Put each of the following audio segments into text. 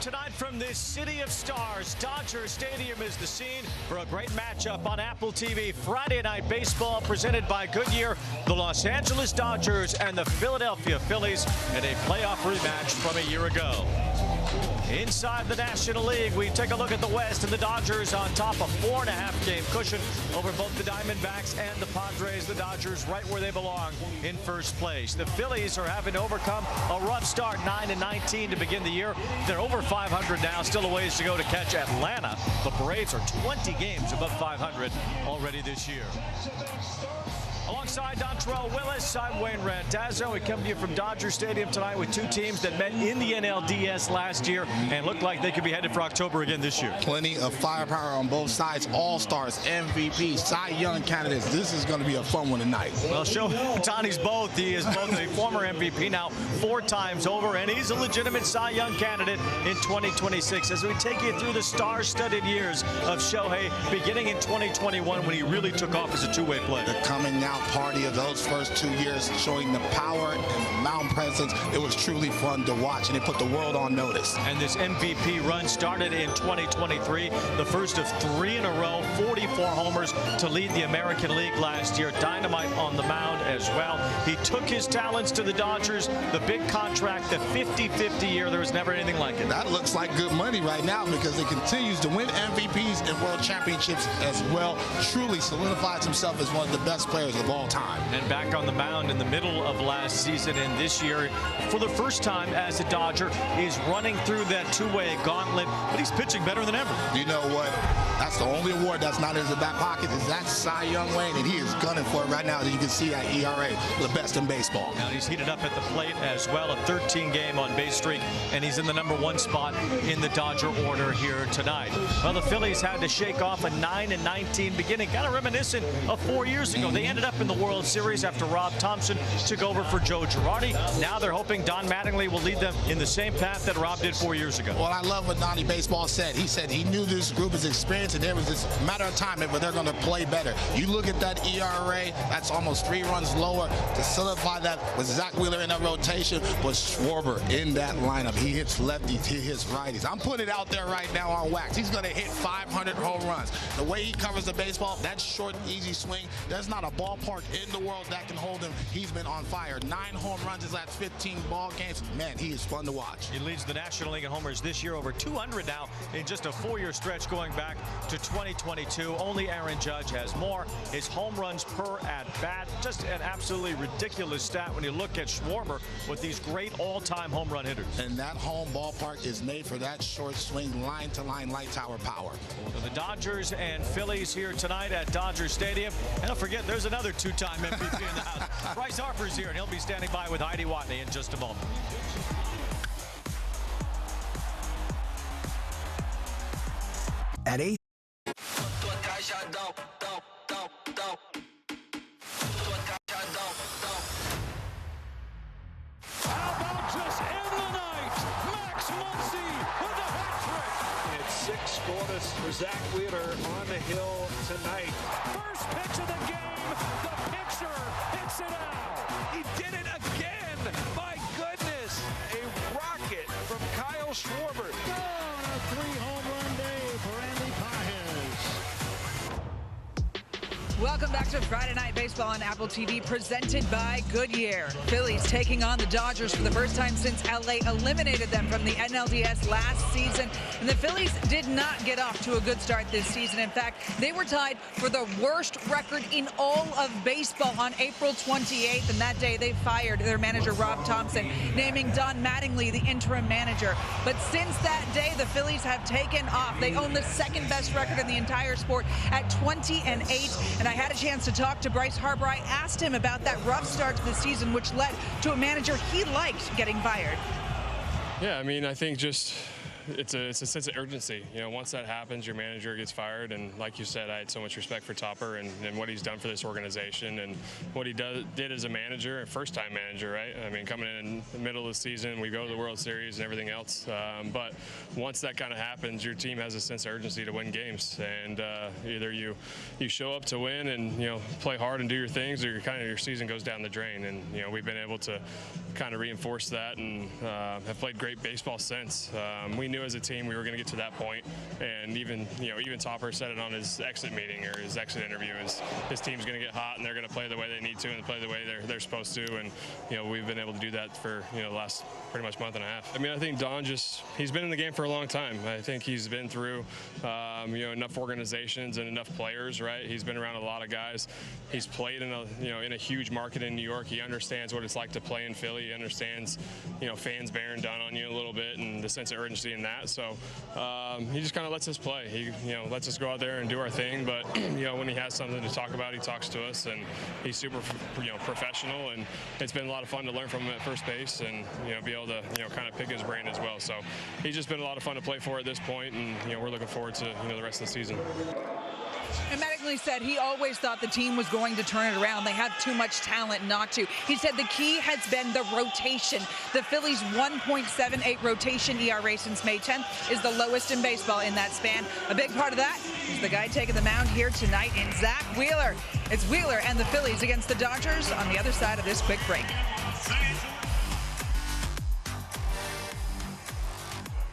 tonight from this city of stars. Dodger Stadium is the scene for a great matchup on Apple TV. Friday night baseball presented by Goodyear. The Los Angeles Dodgers and the Philadelphia Phillies in a playoff rematch from a year ago. Inside the National League, we take a look at the West, and the Dodgers on top of 4.5 game cushion over both the Diamondbacks and the Padres. The Dodgers right where they belong in first place. The Phillies are having to overcome a rough start, 9-19 to begin the year. They're over 500 now, still a ways to go to catch Atlanta. The Braves are 20 games above 500 already this year. Alongside Dontrell Willis, I'm Wayne Randazzo. We come to you from Dodger Stadium tonight with two teams that met in the NLDS last year and look like they could be headed for October again this year. Plenty of firepower on both sides. All-stars, MVP, Cy Young candidates. This is going to be a fun one tonight. Well, Tani's both. He is both a former MVP now 4 times over, and he's a legitimate Cy Young candidate in 2026. As we take you through the star-studded years of Shohei, beginning in 2021 when he really took off as a two-way player. The coming out party of those first 2 years, showing the power and the mound presence. It was truly fun to watch, and it put the world on notice. And this MVP run started in 2023, the first of 3 in a row, 44 homers to lead the American League last year. Dynamite on the mound as well. He took his talents to the Dodgers, the big contract, the 50-50 year. There was never anything like it. That looks like good money right now because he continues to win MVPs and world championships as well. Truly solidifies himself as one of the best players of all time. And back on the mound in the middle of last season and this year, for the first time as a Dodger, is running through that two-way gauntlet, but he's pitching better than ever. You know what? That's the only award that's not in his back pocket is that Cy Young Wayne, and he is gunning for it right now. As you can see that ERA, the best in baseball. Now he's heated up at the plate as well, a 13-game on-base streak, and he's in the #1 spot in the Dodger order here tonight. Well, the Phillies had to shake off a 9-19 beginning, kind of reminiscent of 4 years ago. They ended up in the World Series after Rob Thompson took over for Joe Girardi. Now they're hoping Don Mattingly will lead them in the same path that Rob did 4 years ago. Well, I love what Donnie Baseball said. He said he knew this group is experienced, and there was this matter of time but they're going to play better. You look at that ERA, that's almost 3 runs lower. To solidify that with Zach Wheeler in that rotation was Schwarber in that lineup. He hits lefties, he hits righties. I'm putting it out there right now on wax. He's going to hit 500 home runs. The way he covers the baseball, that short, easy swing, there's not a ballpark in the world that can hold him. He's been on fire. 9 home runs his last 15 ball games. Man, he is fun to watch. He leads the National League in homers this year, over 200 now in just a 4-year stretch going back to 2022. Only Aaron Judge has more. His home runs per at bat, just an absolutely ridiculous stat when you look at Schwarber with these great all-time home run hitters. And that home ballpark is made for that short swing, line-to-line light tower power. So the Dodgers and Phillies here tonight at Dodger Stadium. And don't forget, there's another 2-time MVP in the house. Bryce Harper's here, and he'll be standing by with Heidi Watney in just a moment. At 8. How about just end the night? Max Muncy with a hat trick. And it's 6 scoreless for Zach Wheeler on the hill tonight. First pitch of the game. The pitcher hits it out. He did it again. My goodness. A rocket from Kyle Schwarber. Oh, a 3-home run day for Andy Pages. Welcome back to Friday Night Baseball on Apple TV, presented by Goodyear. Phillies taking on the Dodgers for the first time since LA eliminated them from the NLDS last season. And the Phillies did not get off to a good start this season. In fact, they were tied for the worst record in all of baseball on April 28th. And that day, they fired their manager, Rob Thompson, naming Don Mattingly the interim manager. But since that day, the Phillies have taken off. They own the second best record in the entire sport at 20-8. And I had a chance to talk to Bryce Harper. I asked him about that rough start to the season, which led to a manager he liked getting fired. Yeah, I mean, I think just it's a sense of urgency. You know, once that happens, your manager gets fired, and like you said, I had so much respect for Topper and what he's done for this organization and what he did as a manager, a first-time manager, right? I mean, coming in the middle of the season, we go to the World Series and everything else. But once that kind of happens, your team has a sense of urgency to win games, and either you show up to win and play hard and do your things, or your season goes down the drain. And we've been able to kind of reinforce that and have played great baseball since. We knew as a team we were going to get to that point. And even Topper said it on his exit meeting or his exit interview, is his team's going to get hot and they're going to play the way they need to and play the way they're supposed to. And we've been able to do that for the last pretty much month and a half. I mean, I think Don he's been in the game for a long time. I think he's been through enough organizations and enough players, right? He's been around a lot of guys. He's played in a huge market in New York. He understands what it's like to play in Philly. He understands fans bearing down on you a little bit and the sense of urgency in that. So he just kind of lets us play. He lets us go out there and do our thing. But when he has something to talk about, he talks to us, and he's super professional. And it's been a lot of fun to learn from him at first base and be able to kind of pick his brain as well. So he's just been a lot of fun to play for at this point, and we're looking forward to the rest of the season. And Mattingly said he always thought the team was going to turn it around. They have too much talent not to. He said the key has been the rotation. The Phillies' 1.78 rotation ERA since May 10th is the lowest in baseball in that span. A big part of that is the guy taking the mound here tonight in Zach Wheeler. It's Wheeler and the Phillies against the Dodgers on the other side of this quick break.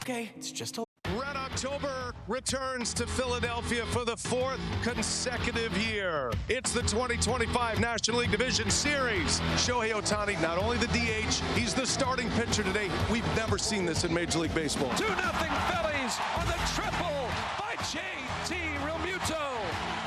Okay, it's just a Red October returns to Philadelphia for the 4th consecutive year. It's the 2025 National League Division Series. Shohei Ohtani, not only the DH, he's the starting pitcher today. We've never seen this in Major League Baseball. 2-0 Phillies on the triple by J.T. Realmuto.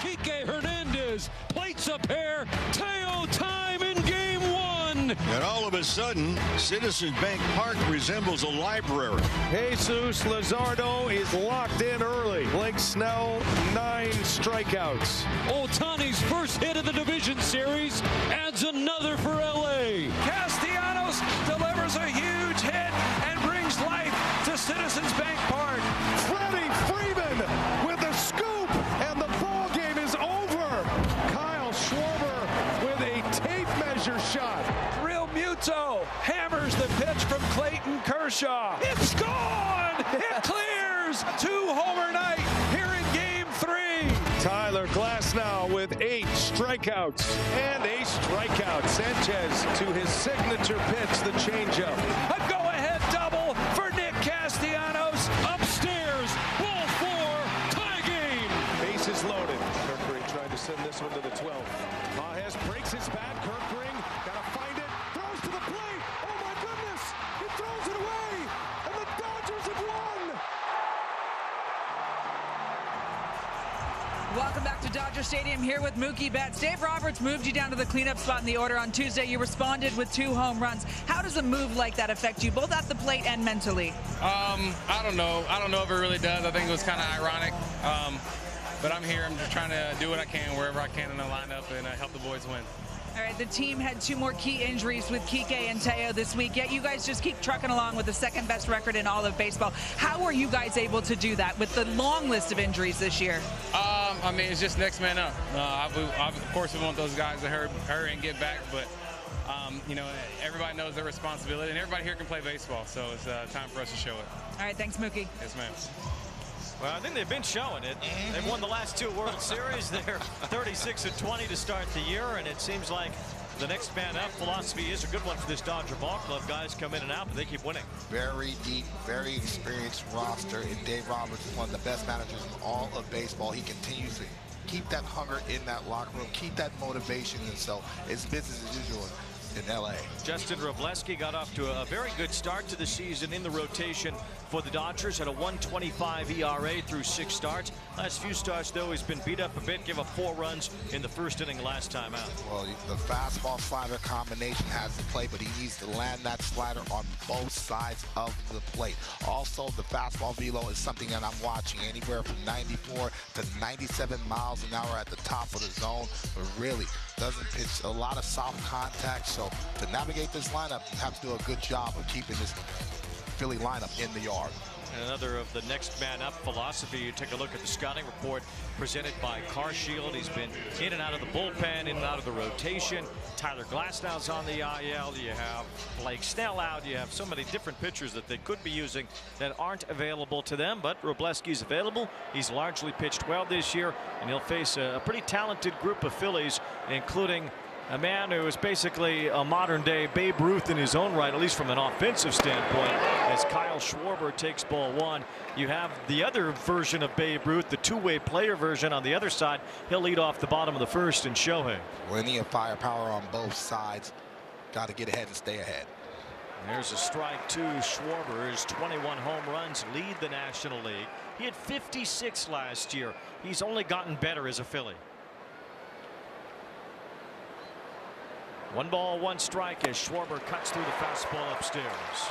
Kike Hernandez plates a pair. Teo time in game 1. And all of a sudden, Citizens Bank Park resembles a library. Jesus Luzardo is locked in early. Blake Snell, 9 strikeouts. Ohtani's first hit of the division series adds another for L.A. Castellanos delivers a huge hit and brings life to Citizens Bank Park. Freddie Freeman with the scoop, and the ball game is over. Kyle Schwarber with a tape measure shot. Realmuto hammers the pitch from Clayton Kershaw. It's gone! It clears! 2-homer night here in game 3. Tyler Glasnow with 8 strikeouts and a strikeout. Sanchez to his signature pitch, the changeup. A go-ahead double for Nick Castellanos. Upstairs, ball 4, tie game. Bases loaded. Kirkring trying to send this one to the 12th. Mahez breaks his bat. Kirkring gotta find it. Throws to the plate. Oh my goodness! He throws it away, and the Dodgers have won. Welcome back to Dodger Stadium here with Mookie Betts. Dave Roberts moved you down to the cleanup spot in the order on Tuesday. You responded with 2 home runs. How does a move like that affect you, both at the plate and mentally? I don't know. I don't know if it really does. I think it was kind of ironic. But I'm here. I'm just trying to do what I can wherever I can in the lineup and help the boys win. All right, the team had 2 more key injuries with Kike and Teo this week, yet you guys just keep trucking along with the 2nd best record in all of baseball. How are you guys able to do that with the long list of injuries this year? I mean, it's just next man up. Of course, we want those guys to hurry and get back, but everybody knows their responsibility, and everybody here can play baseball, so it's time for us to show it. All right, thanks, Mookie. Yes, ma'am. Well, I think they've been showing it. They've won the last 2 World Series. They're 36-20 to start the year, and it seems like the next man up philosophy is a good one for this Dodger ball club. Guys come in and out, but they keep winning. Very deep, very experienced roster, and Dave Roberts is one of the best managers in all of baseball. He continues to keep that hunger in that locker room, keep that motivation, and so it's business as usual in L.A. Justin Robleski got off to a very good start to the season in the rotation for the Dodgers. Had a 1.25 ERA through 6 starts. Last few starts, though, he's been beat up a bit. Gave up 4 runs in the first inning last time out. Well, the fastball slider combination has to play, but he needs to land that slider on both sides of the plate. Also, the fastball velo is something that I'm watching, anywhere from 94 to 97 miles an hour at the top of the zone, but really doesn't pitch a lot of soft contact. So to navigate this lineup, you have to do a good job of keeping this Philly lineup in the yard. And another of the next man up philosophy. You take a look at the scouting report presented by Carshield. He's been in and out of the bullpen, in and out of the rotation. Tyler Glasnow's on the IL. You have Blake Snell out. You have so many different pitchers that they could be using that aren't available to them. But Robleski's available. He's largely pitched well this year, and he'll face a pretty talented group of Phillies, including A man who is basically a modern-day Babe Ruth in his own right, at least from an offensive standpoint, as Kyle Schwarber takes ball one. You have the other version of Babe Ruth, the two-way player version on the other side. He'll lead off the bottom of the first in Shohei. Plenty of firepower on both sides. Got to get ahead and stay ahead. There's a strike to Schwarber. His 21 home runs lead the National League. He had 56 last year. He's only gotten better as a Philly. 1 ball, 1 strike as Schwarber cuts through the fastball upstairs.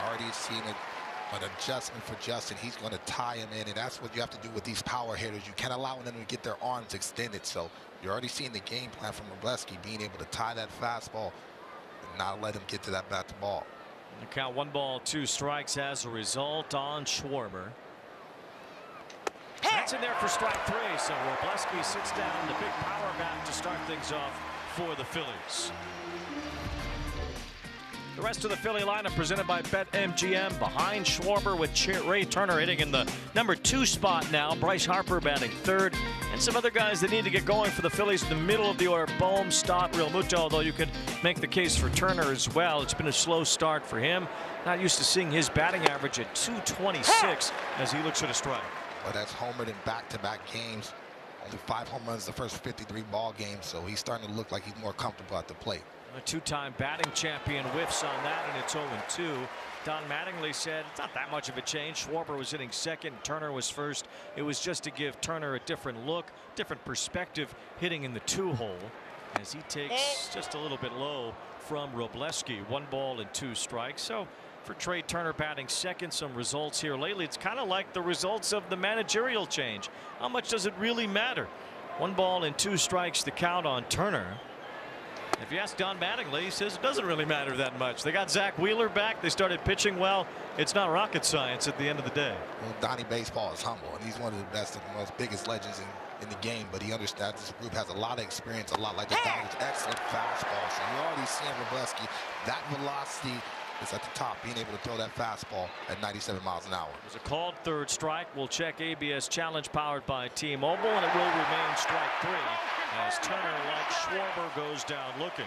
Already seen an adjustment for Justin. He's going to tie him in, and that's what you have to do with these power hitters. You can't allow them to get their arms extended. So you're already seeing the game plan from Wroblewski, being able to tie that fastball and not let him get to that bat to ball. You count 1 ball, 2 strikes as a result on Schwarber. That's in there for strike 3. So Wroblewski sits down, the big power bat to start things off for the Phillies. The rest of the Philly lineup presented by BetMGM. Behind Schwarber with Ray Turner hitting in the number 2 spot now. Bryce Harper batting 3rd. And some other guys that need to get going for the Phillies in the middle of the order. Bohm, Stott, Real Muto, although you could make the case for Turner as well. It's been a slow start for him. Not used to seeing his batting average at 226 as he looks at a strike. Well, that's homered in back-to-back games. Only 5 home runs the first 53 ball games, so he's starting to look like he's more comfortable at the plate. A 2-time batting champion whiffs on that, and it's 0-2. Don Mattingly said it's not that much of a change. Schwarber was hitting second, Turner was first. It was just to give Turner a different look, different perspective, hitting in the 2-hole as he takes just a little bit low from Wroblewski. 1 ball and 2 strikes. So for Trey Turner batting second, some results here lately. It's kind of like the results of the managerial change. How much does it really matter? 1 ball and 2 strikes to count on Turner. If you ask Don Mattingly, he says it doesn't really matter that much. They got Zach Wheeler back. They started pitching well. It's not rocket science at the end of the day. Well, Donnie Baseball is humble, and he's one of the best and most biggest legends in the game. But he understands this group has a lot of experience, a lot like the Dodgers. Excellent fastball. So you already see Wroblewski. That velocity is at the top, being able to throw that fastball at 97 miles an hour. There's a called 3rd strike. We'll check ABS challenge powered by T-Mobile, and it will remain strike 3 as Turner, like Schwarber, goes down looking.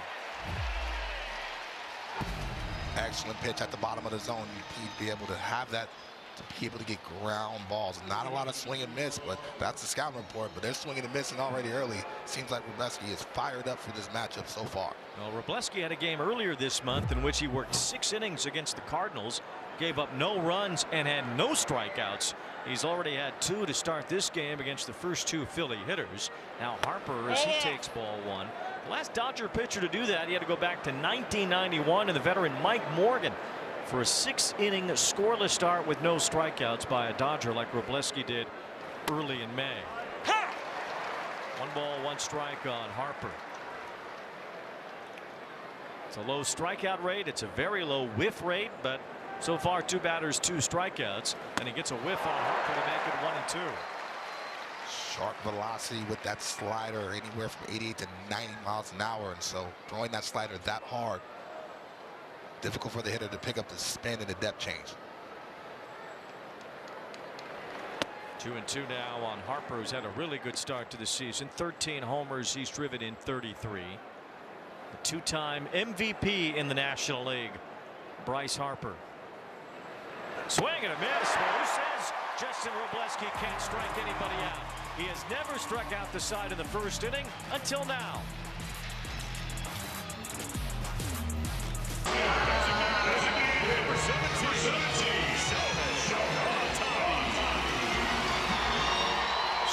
Excellent pitch at the bottom of the zone. You'd be able to have that, to be able to get ground balls. Not a lot of swing and miss, but that's the scouting report. But they're swinging and missing already early. Seems like Wroblewski is fired up for this matchup so far. Well, Wroblewski had a game earlier this month in which he worked 6 innings against the Cardinals, gave up no runs and had no strikeouts. He's already had 2 to start this game against the first 2 Philly hitters. Now Harper, as he takes ball 1. The last Dodger pitcher to do that, he had to go back to 1991, and the veteran Mike Morgan for a 6-inning scoreless start with no strikeouts by a Dodger like Wroblewski did early in May. 1 ball, 1 strike on Harper. It's a low strikeout rate. It's a very low whiff rate, but so far 2 batters, 2 strikeouts, and he gets a whiff on Harper to make it 1-2. Sharp velocity with that slider, anywhere from 88 to 90 miles an hour, and so throwing that slider that hard, difficult for the hitter to pick up the spin and the depth change. 2-2 now on Harper, who's had a really good start to the season. 13 homers. He's driven in 33. The 2-time MVP in the National League, Bryce Harper. Swing and a miss. Well, who says Justin Wroblewski can't strike anybody out? He has never struck out the side in the first inning until now.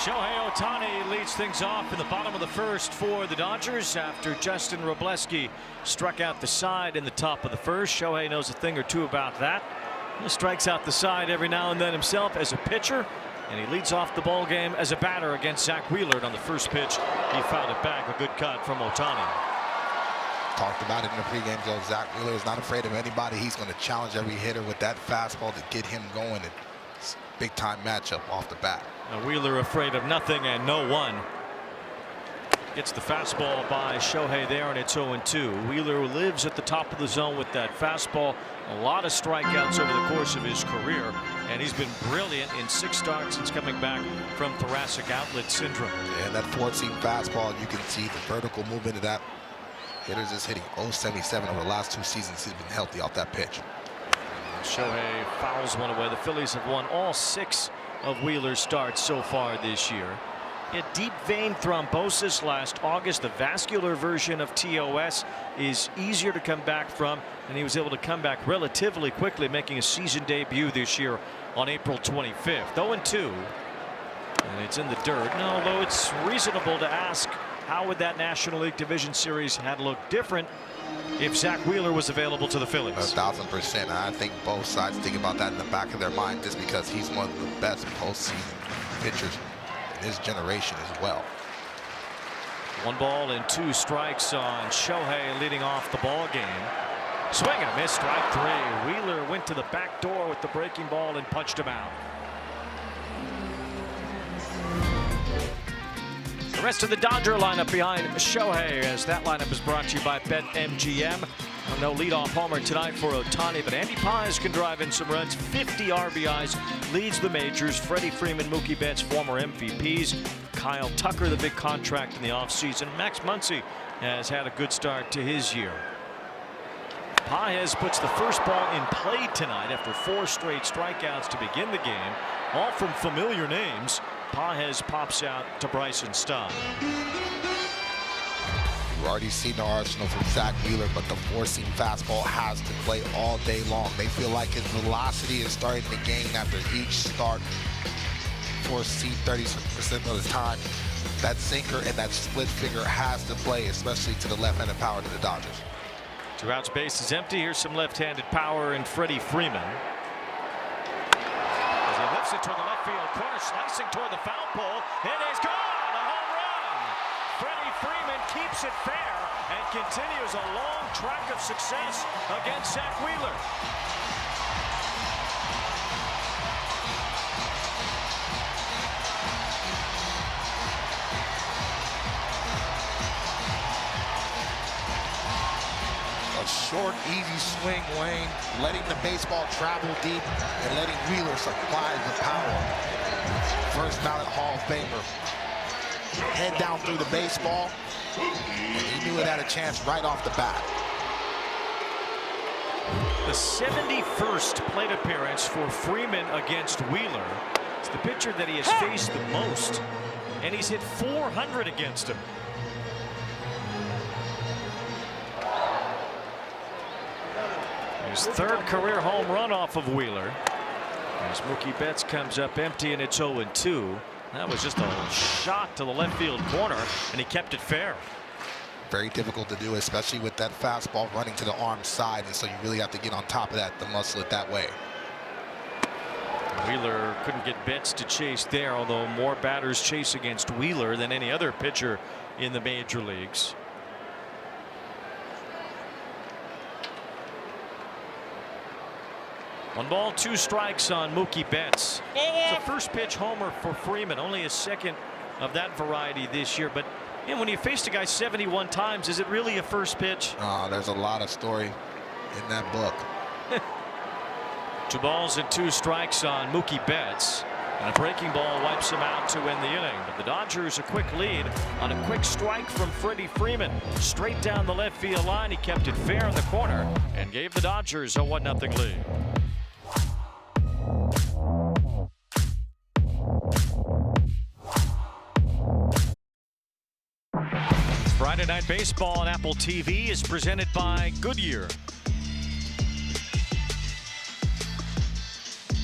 Shohei Ohtani leads things off in the bottom of the first for the Dodgers after Justin Wroblewski struck out the side in the top of the first. Shohei knows a thing or two about that. He strikes out the side every now and then himself as a pitcher, and he leads off the ball game as a batter against Zach Wheeler. On the first pitch, he fouled it back. A good cut from Ohtani. Talked about it in the pregame, Joe. Zach Wheeler is not afraid of anybody. He's going to challenge every hitter with that fastball to get him going. It's a big-time matchup off the bat. Now Wheeler afraid of nothing and no one. Gets the fastball by Shohei there, and it's 0-2. Wheeler lives at the top of the zone with that fastball. A lot of strikeouts over the course of his career, and he's been brilliant in 6 starts since coming back from thoracic outlet syndrome. And that 4-seam fastball, you can see the vertical movement of that Hitters is hitting .077 over the last 2 seasons. He's been healthy off that pitch. Shohei fouls one away. The Phillies have won all 6 of Wheeler's starts so far this year. He had deep vein thrombosis last August. The vascular version of TOS is easier to come back from, and he was able to come back relatively quickly, making a season debut this year on April 25th. 0-2, and it's in the dirt. No, although it's reasonable to ask, how would that National League Division Series had looked different if Zach Wheeler was available to the Phillies? 1,000%. And I think both sides think about that in the back of their mind, just because he's one of the best postseason pitchers in his generation as well. 1 ball and 2 strikes on Shohei leading off the ball game. Swing and a miss, strike 3. Wheeler went to the back door with the breaking ball and punched him out. The rest of the Dodger lineup behind Shohei, as that lineup is brought to you by BetMGM. No leadoff homer tonight for Ohtani, but Andy Paz can drive in some runs. 50 RBIs, leads the majors. Freddie Freeman, Mookie Betts, former MVPs. Kyle Tucker, the big contract in the offseason. Max Muncy has had a good start to his year. Paz puts the first ball in play tonight after 4 straight strikeouts to begin the game, all from familiar names. Paz pops out to Bryson Stott. We've already seen the arsenal from Zach Wheeler, but the 4-seam fastball has to play all day long. They feel like his velocity is starting to gain after each start. 4-seam 30% of the time. That sinker and that split finger has to play, especially to the left-handed power to the Dodgers. 2 outs, base is empty. Here's some left-handed power in Freddie Freeman. As he lifts it toward the left field corner, slicing toward the foul pole. It is gone! A home run! Freddie Freeman keeps it fair and continues a long track of success against Zach Wheeler. A short, easy swing, Wayne, letting the baseball travel deep and letting Wheeler supply the power. First ballot Hall of Famer. Head down through the baseball, and he knew it had a chance right off the bat. The 71st plate appearance for Freeman against Wheeler. It's the pitcher that he has faced the most, and he's hit 400 against him. His 3rd career home run off of Wheeler. As Mookie Betts comes up empty, and it's 0-2. That was just a shot to the left field corner, and he kept it fair. Very difficult to do, especially with that fastball running to the arm side, and so you really have to get on top of that to muscle it that way. Wheeler couldn't get Betts to chase there, although more batters chase against Wheeler than any other pitcher in the major leagues. One ball, 2 strikes on Mookie Betts. It's a first pitch homer for Freeman, only his 2nd of that variety this year. But you know, when you faced a guy 71 times, is it really a first pitch? There's a lot of story in that book. 2 balls and 2 strikes on Mookie Betts, and a breaking ball wipes him out to end the inning. But the Dodgers a quick lead on a quick strike from Freddie Freeman. Straight down the left field line, he kept it fair in the corner and gave the Dodgers a 1-0 lead. Friday Night Baseball on Apple TV is presented by Goodyear.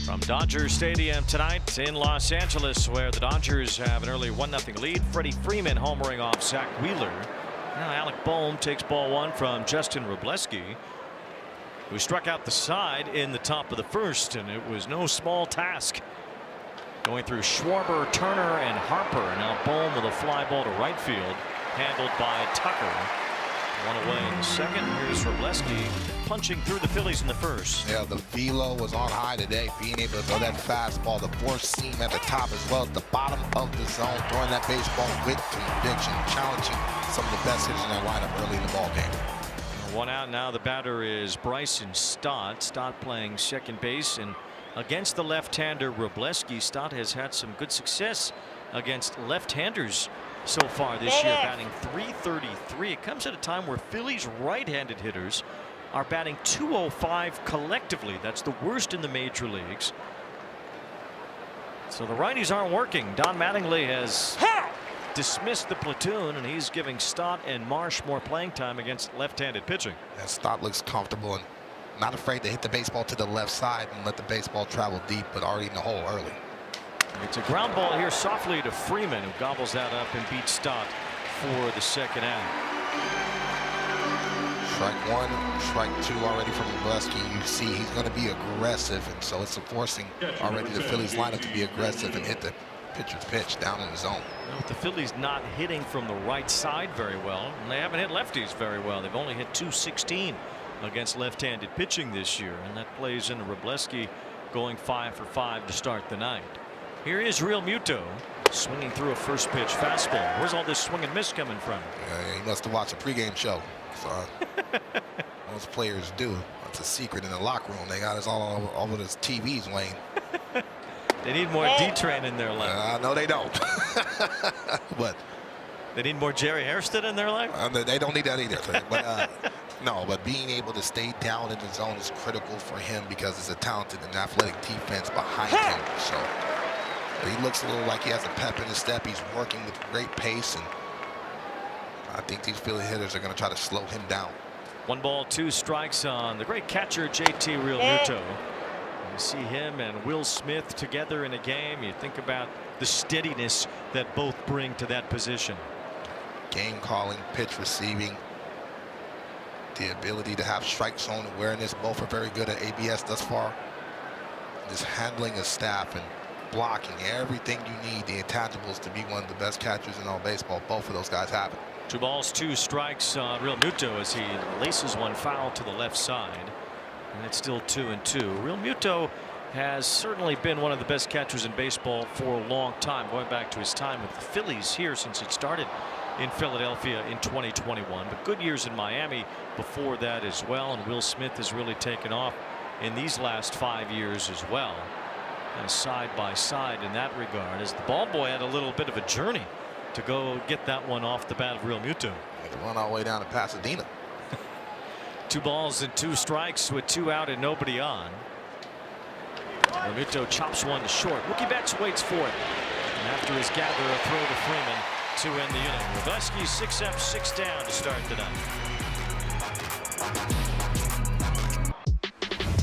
From Dodger Stadium tonight in Los Angeles, where the Dodgers have an early 1-0 lead. Freddie Freeman homering off Zach Wheeler. Now Alec Bohm takes ball 1 from Justin Wrobleski, who struck out the side in the top of the 1st, and it was no small task. Going through Schwarber, Turner, and Harper. Now Bohm with a fly ball to right field, handled by Tucker. 1 away in the 2nd. Here's Wrobleski punching through the Phillies in the 1st. Yeah, the velo was on high today, being able to throw that fastball, the 4-seam at the top as well as the bottom of the zone, throwing that baseball with conviction, challenging some of the best hitters in that lineup early in the ball game. 1 out now. The batter is Bryson Stott. Stott playing 2nd base, and against the left-hander Wrobleski, Stott has had some good success against left-handers so far this year, batting .333. It comes at a time where Phillies right-handed hitters are batting .205 collectively. That's the worst in the major leagues. So the righties aren't working. Don Mattingly has dismissed the platoon, and he's giving Stott and Marsh more playing time against left-handed pitching. And Stott looks comfortable and not afraid to hit the baseball to the left side and let the baseball travel deep, but already in the hole early. It's a ground ball here softly to Freeman, who gobbles that up and beats Stott for the second out. Strike one, strike two already from Wrobleski. You see he's going to be aggressive, and so it's forcing already the Phillies lineup to be aggressive and hit the pitcher's pitch down in the zone. Well, the Phillies not hitting from the right side very well, and they haven't hit lefties very well. They've only hit .216 against left-handed pitching this year, and that plays into Wrobleski going 5 for 5 to start the night. Here is Real Muto swinging through a first pitch fastball. Where's all this swing and miss coming from? He must have watched a pregame show. So, most players do. It's a secret in the locker room. They got us all over those TVs, Wayne. They need more D-Train in their life. No, they don't. But they need more Jerry Hairston in their life. They don't need that either. But no, but being able to stay down in the zone is critical for him because it's a talented and athletic defense behind him. So he looks a little like he has a pep in his step. He's working with great pace, and I think these Philly hitters are going to try to slow him down. 1 ball, 2 strikes on the great catcher JT Real Muto. You see him and Will Smith together in a game. You think about the steadiness that both bring to that position. Game calling, pitch receiving, the ability to have strike zone awareness. Both are very good at ABS thus far. Just handling a staff and blocking everything you need, the intangibles, to be one of the best catchers in all baseball. Both of those guys have it. 2 balls, 2 strikes on Real Muto as he laces one foul to the left side. And it's still 2-2. Real Muto has certainly been one of the best catchers in baseball for a long time, going back to his time with the Phillies here since it started in Philadelphia in 2021. But good years in Miami before that as well. And Will Smith has really taken off in these last 5 years as well. And side by side in that regard, as the ball boy had a little bit of a journey to go get that one off the bat of Real Muto. Run all the way down to Pasadena. 2 balls and 2 strikes with 2 out and nobody on. Real Muto chops one to short. Mookie Betts waits for it. And after his gather, a throw to Freeman to end the inning. Wrobleski 6 up, 6 down to start the night.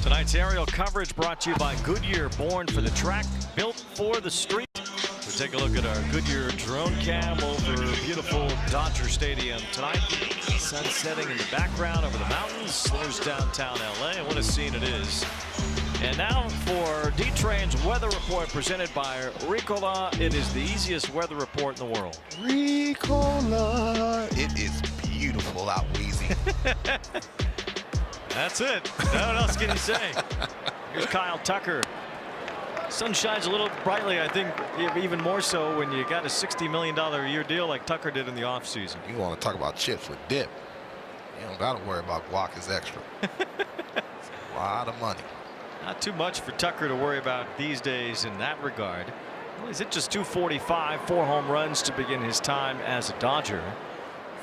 Tonight's aerial coverage brought to you by Goodyear, born for the track, built for the street. We'll take a look at our Goodyear drone cam over beautiful Dodger Stadium tonight. Sun setting in the background over the mountains. There's downtown LA. What a scene it is. And now for D-Train's weather report presented by Ricola. It is the easiest weather report in the world. Ricola. It is beautiful out, Weezy. That's it. What else can you say? Here's Kyle Tucker. Sun shines a little brightly, I think, even more so when you got a $60 million a year deal like Tucker did in the offseason. You want to talk about chips with dip. You don't got to worry about guac is extra. It's a lot of money. Not too much for Tucker to worry about these days in that regard. Well, he's hit just .245, 4 home runs to begin his time as a Dodger.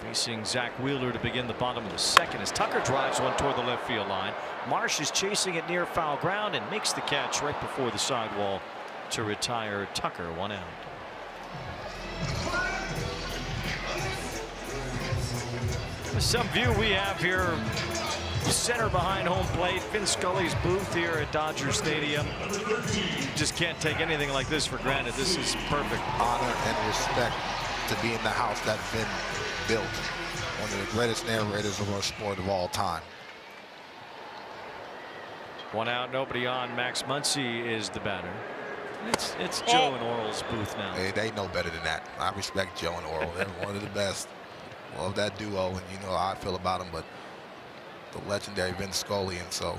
Facing Zach Wheeler to begin the bottom of the second as Tucker drives one toward the left field line. Marsh is chasing it near foul ground and makes the catch right before the sidewall to retire Tucker. 1 out. Some view we have here. Center behind home plate. Vin Scully's booth here at Dodger Stadium. You just can't take anything like this for granted. This is perfect. Honor and respect to be in the house that Vin built. One of the greatest narrators of our sport of all time. 1 out, nobody on. Max Muncy is the batter. It's Joe and Orel's booth now. Hey, they know better than that. I respect Joe and Orel. They're one of the best. Love that duo, and you know how I feel about them. But the legendary Vin Scully, and so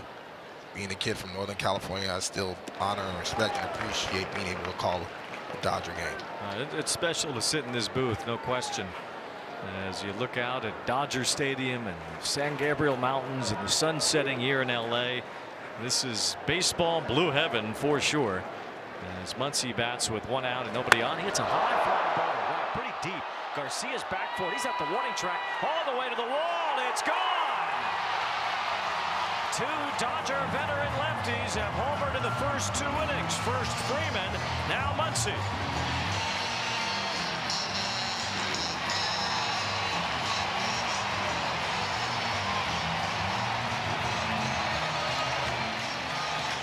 being a kid from Northern California, I still honor and respect and appreciate being able to call a Dodger game. It's special to sit in this booth, no question. As you look out at Dodger Stadium and San Gabriel Mountains and the sun setting here in LA, this is baseball blue heaven for sure. As Muncy bats with 1 out and nobody on, he hits a high fly ball right pretty deep Garcia's back for it. He's at the warning track, all the way to the wall. It's gone. Two Dodger veteran lefties have homered in the first 2 innings. First Freeman, now Muncy.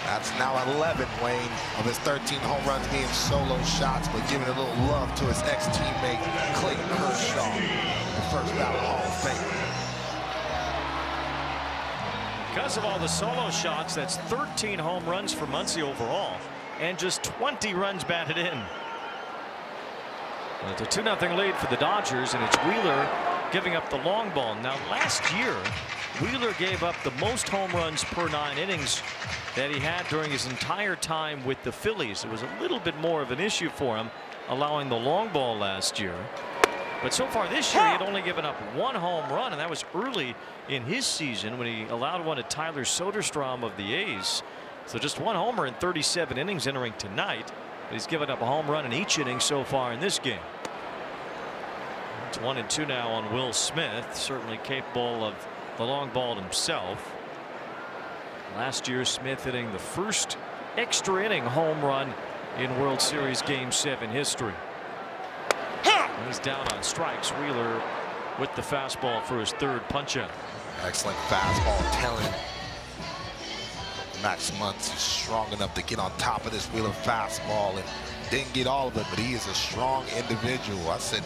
That's now 11, Wayne, of his 13 home runs being solo shots, but giving a little love to his ex-teammate, Clayton Kershaw, the first ballot Hall of Fame. Because of all the solo shots, that's 13 home runs for Muncy overall, and just 20 runs batted in. Well, it's a 2-0 lead for the Dodgers, and it's Wheeler giving up the long ball. Now, last year, Wheeler gave up the most home runs per 9 innings that he had during his entire time with the Phillies. It was a little bit more of an issue for him, allowing the long ball last year. But so far this year, he had only given up 1 home run, and that was early in his season when he allowed one to Tyler Soderstrom of the A's. So just 1 homer in 37 innings entering tonight. But he's given up a home run in each inning so far in this game. It's 1-2 now on Will Smith, certainly capable of the long ball himself. Last year, Smith hitting the first extra inning home run in World Series Game 7 history. He's down on strikes. Wheeler with the fastball for his 3rd punch-out. Excellent fastball, telling Max Muncy is strong enough to get on top of this Wheeler fastball, and didn't get all of it, but he is a strong individual. I said,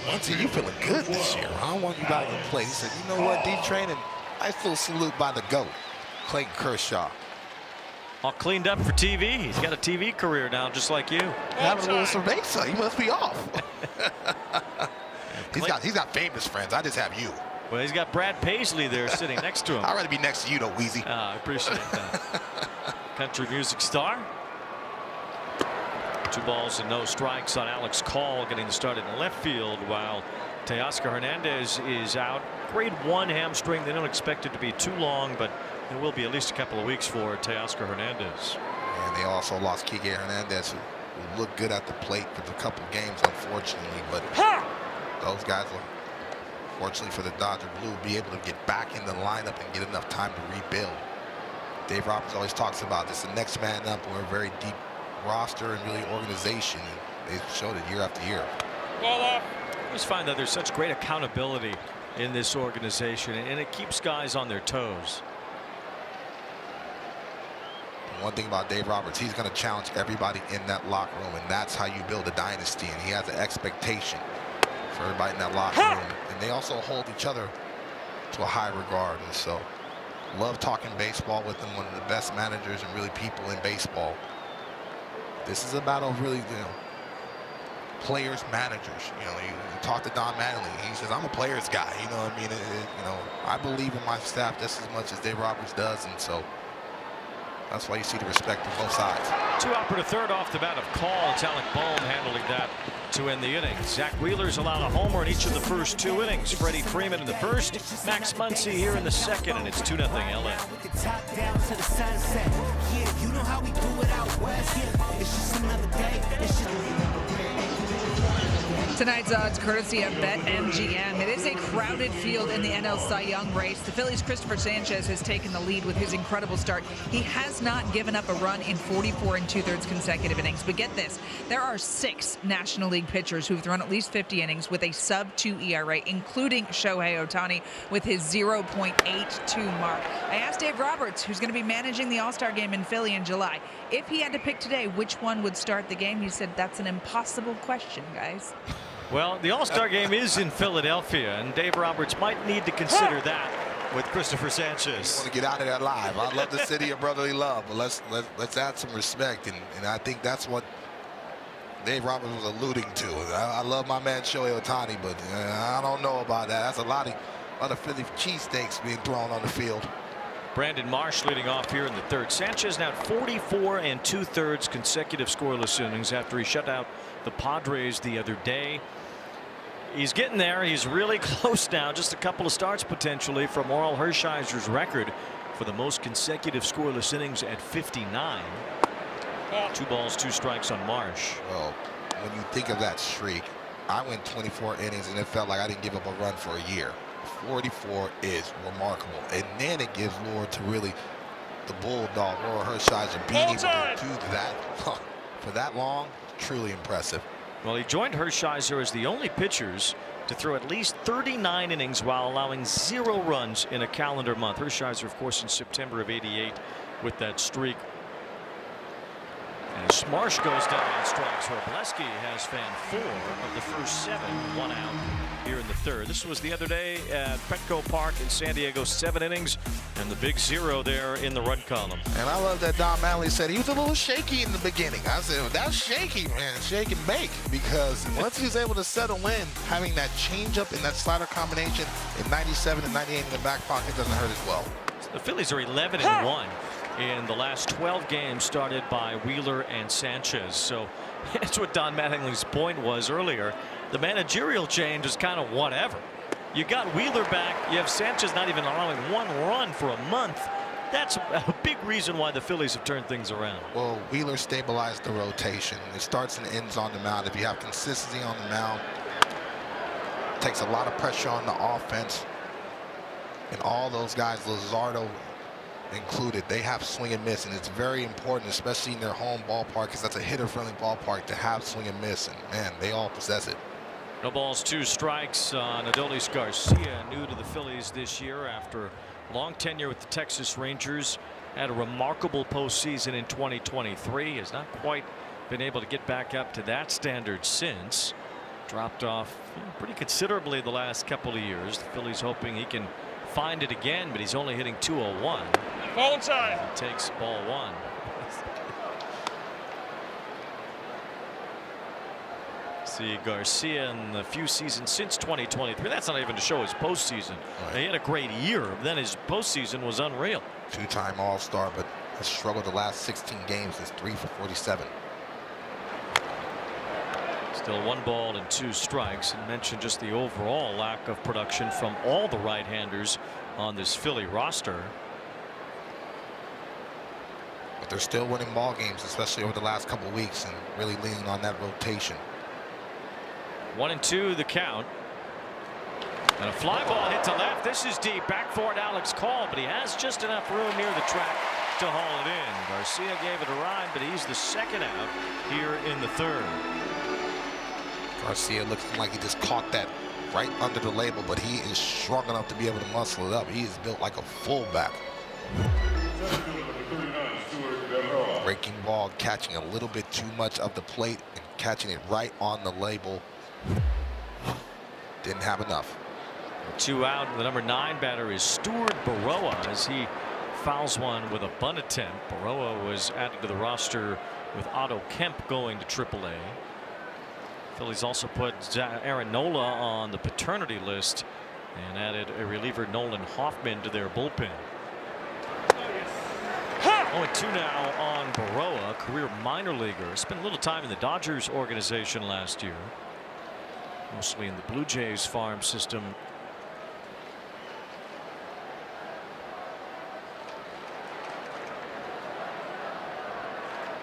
Muncy, you feeling good this year. I don't want you back in play. He said, you know what, D-Train, and I still salute by the GOAT, Clayton Kershaw. All cleaned up for TV. He's got a TV career now, just like you. Having a little cerveza. He must be off. he's got famous friends. I just have you. Well, he's got Brad Paisley there sitting next to him. I'd rather be next to you, though, Wheezy. I appreciate that. Country music star. 2 balls and no strikes on Alex Call, getting started in left field, while Teoscar Hernandez is out. Grade 1 hamstring. They don't expect it to be too long, but it will be at least a couple of weeks for Teoscar Hernandez. And they also lost Kike Hernandez, who looked good at the plate for a couple games, unfortunately. But those guys will, fortunately for the Dodger Blue, be able to get back in the lineup and get enough time to rebuild. Dave Roberts always talks about this, the next man up. We're a very deep roster and really organization. They showed it year after year. I just find that there's such great accountability in this organization, and it keeps guys on their toes. One thing about Dave Roberts, he's going to challenge everybody in that locker room, and that's how you build a dynasty. And he has an expectation for everybody in that locker room, and they also hold each other to a high regard. And so, love talking baseball with him. One of the best managers and really people in baseball. This is a battle of really, players, managers. You talk to Don Mattingly. He says, I'm a players guy. You know what I mean? I believe in my staff just as much as Dave Roberts does, and so that's why you see the respect from both sides. 2 out for the 3rd off the bat of Call. It's Alec Bohm handling that to end the inning. Zach Wheeler's allowed a homer in each of the first 2 innings. Freddie Freeman in the first, Max Muncy here in the second, and it's 2-0 LA. Tonight's odds courtesy of BetMGM. It is a crowded field in the NL Cy Young race. The Phillies' Christopher Sanchez has taken the lead with his incredible start. He has not given up a run in 44 2/3 consecutive innings. But get this, there are 6 National League pitchers who've thrown at least 50 innings with a sub-2 ERA, including Shohei Ohtani with his 0.82 mark. I asked Dave Roberts, who's going to be managing the All-Star game in Philly in July, if he had to pick today which one would start the game. He said, that's an impossible question, guys. Well, the All-Star game is in Philadelphia, and Dave Roberts might need to consider that with Christopher Sanchez. I want to get out of there live. I love the city of brotherly love, but let's add some respect, and I think that's what Dave Roberts was alluding to. I love my man Shohei Ohtani, but I don't know about that. That's a lot of Philly cheesesteaks being thrown on the field. Brandon Marsh leading off here in the 3rd. Sanchez now 44 2/3 consecutive scoreless innings after he shut out the Padres the other day. He's getting there. He's really close now. Just a couple of starts potentially from Oral Hershiser's record for the most consecutive scoreless innings at 59. 2 balls, 2 strikes on Marsh. Well, when you think of that streak, I went 24 innings, and it felt like I didn't give up a run for a year. 44 is remarkable. And then it gives Lord to really the Bulldog, Laura Hershiser, being able to do that for that long, truly impressive. Well, he joined Hershiser as the only pitchers to throw at least 39 innings while allowing 0 runs in a calendar month. Hershiser, of course, in September of '88 with that streak. As Marsh goes down and strikes, Robleski has fanned 4 of the first 7, 1 out here in the third. This was the other day at Petco Park in San Diego, 7 innings, and the big 0 there in the run column. And I love that Don Mattingly said he was a little shaky in the beginning. I said, well, that's shaky, man, shake and bake, because once he's able to settle in, having that changeup and that slider combination in 97 and 98 in the back pocket doesn't hurt as well. The Phillies are 11-1. In the last 12 games started by Wheeler and Sanchez. So that's what Don Mattingly's point was earlier. The managerial change is kind of whatever. You got Wheeler back. You have Sanchez not even allowing 1 run for a month. That's a big reason why the Phillies have turned things around. Well, Wheeler stabilized the rotation. It starts and ends on the mound. If you have consistency on the mound, it takes a lot of pressure on the offense. And all those guys, Luzardo included, they have swing and miss, and it's very important, especially in their home ballpark, because that's a hitter-friendly ballpark, to have swing and miss, and man, they all possess it. No balls, 2 strikes on Adolis Garcia, new to the Phillies this year after long tenure with the Texas Rangers. Had a remarkable postseason in 2023. Has not quite been able to get back up to that standard since. Dropped off pretty considerably the last couple of years. The Phillies hoping he can find it again, but he's only hitting .201. Ball time. He takes ball 1. See Garcia in the few seasons since 2023. That's not even to show his postseason. Right. He had a great year. Then his postseason was unreal. 2-time All-Star, but has struggled the last 16 games. Is 3 for 47. Still 1 ball and 2 strikes, and mentioned just the overall lack of production from all the right-handers on this Philly roster. But they're still winning ball games, especially over the last couple of weeks, and really leaning on that rotation. 1-2 the count. And a fly ball hit to left. This is deep. Back for it, Alex Call, but he has just enough room near the track to haul it in. Garcia gave it a ride, but he's the second out here in the third. Garcia looks like he just caught that right under the label, but he is strong enough to be able to muscle it up. He is built like a fullback. Breaking ball, catching a little bit too much of the plate and catching it right on the label. Didn't have enough. 2 out. The number 9 batter is Stuart Baroa as he fouls one with a bunt attempt. Baroa was added to the roster with Otto Kemp going to AAA. Phillies also put Aaron Nola on the paternity list and added a reliever, Nolan Hoffman, to their bullpen. 0-2 now on Baroa, career minor leaguer. Spent a little time in the Dodgers organization last year, mostly in the Blue Jays farm system.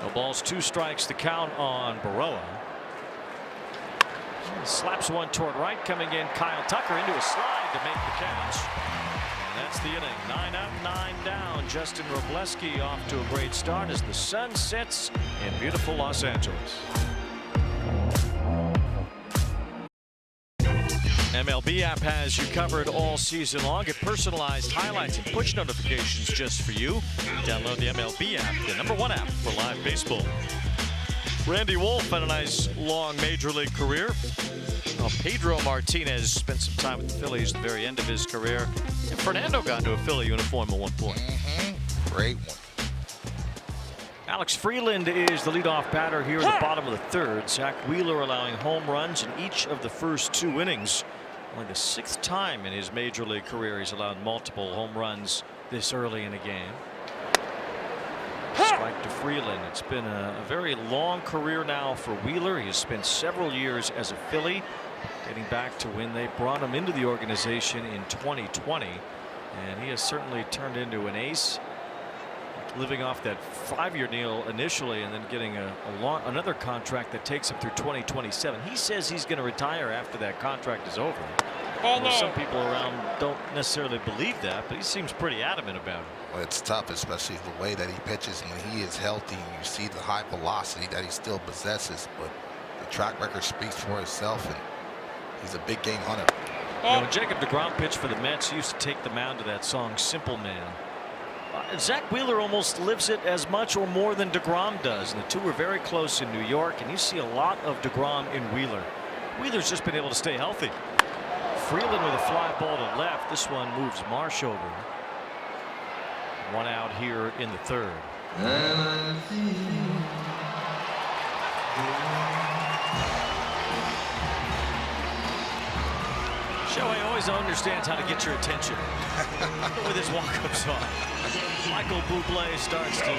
No balls, 2 strikes, the count on Baroa. Slaps one toward right, coming in Kyle Tucker into a slide to make the catch. And that's the inning. 9 out, 9 down. Justin Robleski off to a great start as the sun sets in beautiful Los Angeles. MLB app has you covered all season long. Get personalized highlights and push notifications just for you. Download the MLB app, the #1 app for live baseball. Randy Wolf had a nice long major league career. Pedro Martinez spent some time with the Phillies at the very end of his career. And Fernando got into a Philly uniform at one point. Great one. Alex Freeland is the leadoff batter here in the bottom of the third. Zach Wheeler allowing home runs in each of the first 2 innings. Only the 6th time in his major league career he's allowed multiple home runs this early in a game. Strike to Freeland. It's been a very long career now for Wheeler. He has spent several years as a Philly, dating back to when they brought him into the organization in 2020. And he has certainly turned into an ace. living off that 5-year deal initially and then getting another contract that takes him through 2027. He says he's going to retire after that contract is over. Some people around don't necessarily believe that, but he seems pretty adamant about it. Well, it's tough, especially the way that he pitches when he is healthy. And you see the high velocity that he still possesses, but the track record speaks for itself, and he's a big game hunter. You know, when Jacob deGrom pitched for the Mets, he used to take the mound to that song "Simple Man." Zach Wheeler almost lives it as much or more than deGrom does, and the two were very close in New York, and you see a lot of deGrom in Wheeler. Wheeler's just been able to stay healthy. Freeland with a fly ball to left. This one moves Marsh over. One out here in the third. Shohei always understands how to get your attention with his walk-up song. Michael Bublé starts to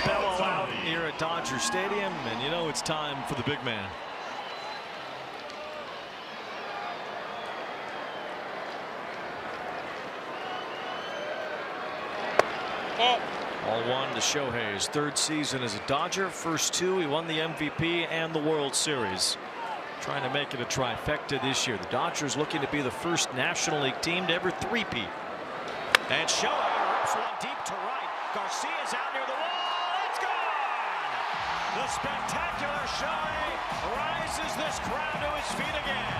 bellow out here at Dodger Stadium, and you know it's time for the big man. All one to Shohei's third season as a Dodger. First two, he won the MVP and the World Series. Trying to make it a trifecta this year. The Dodgers looking to be the first National League team to ever three-peat. And Shohei rips one deep to right. Garcia's out near the wall. It's gone! The spectacular Shohei rises this crowd to his feet again.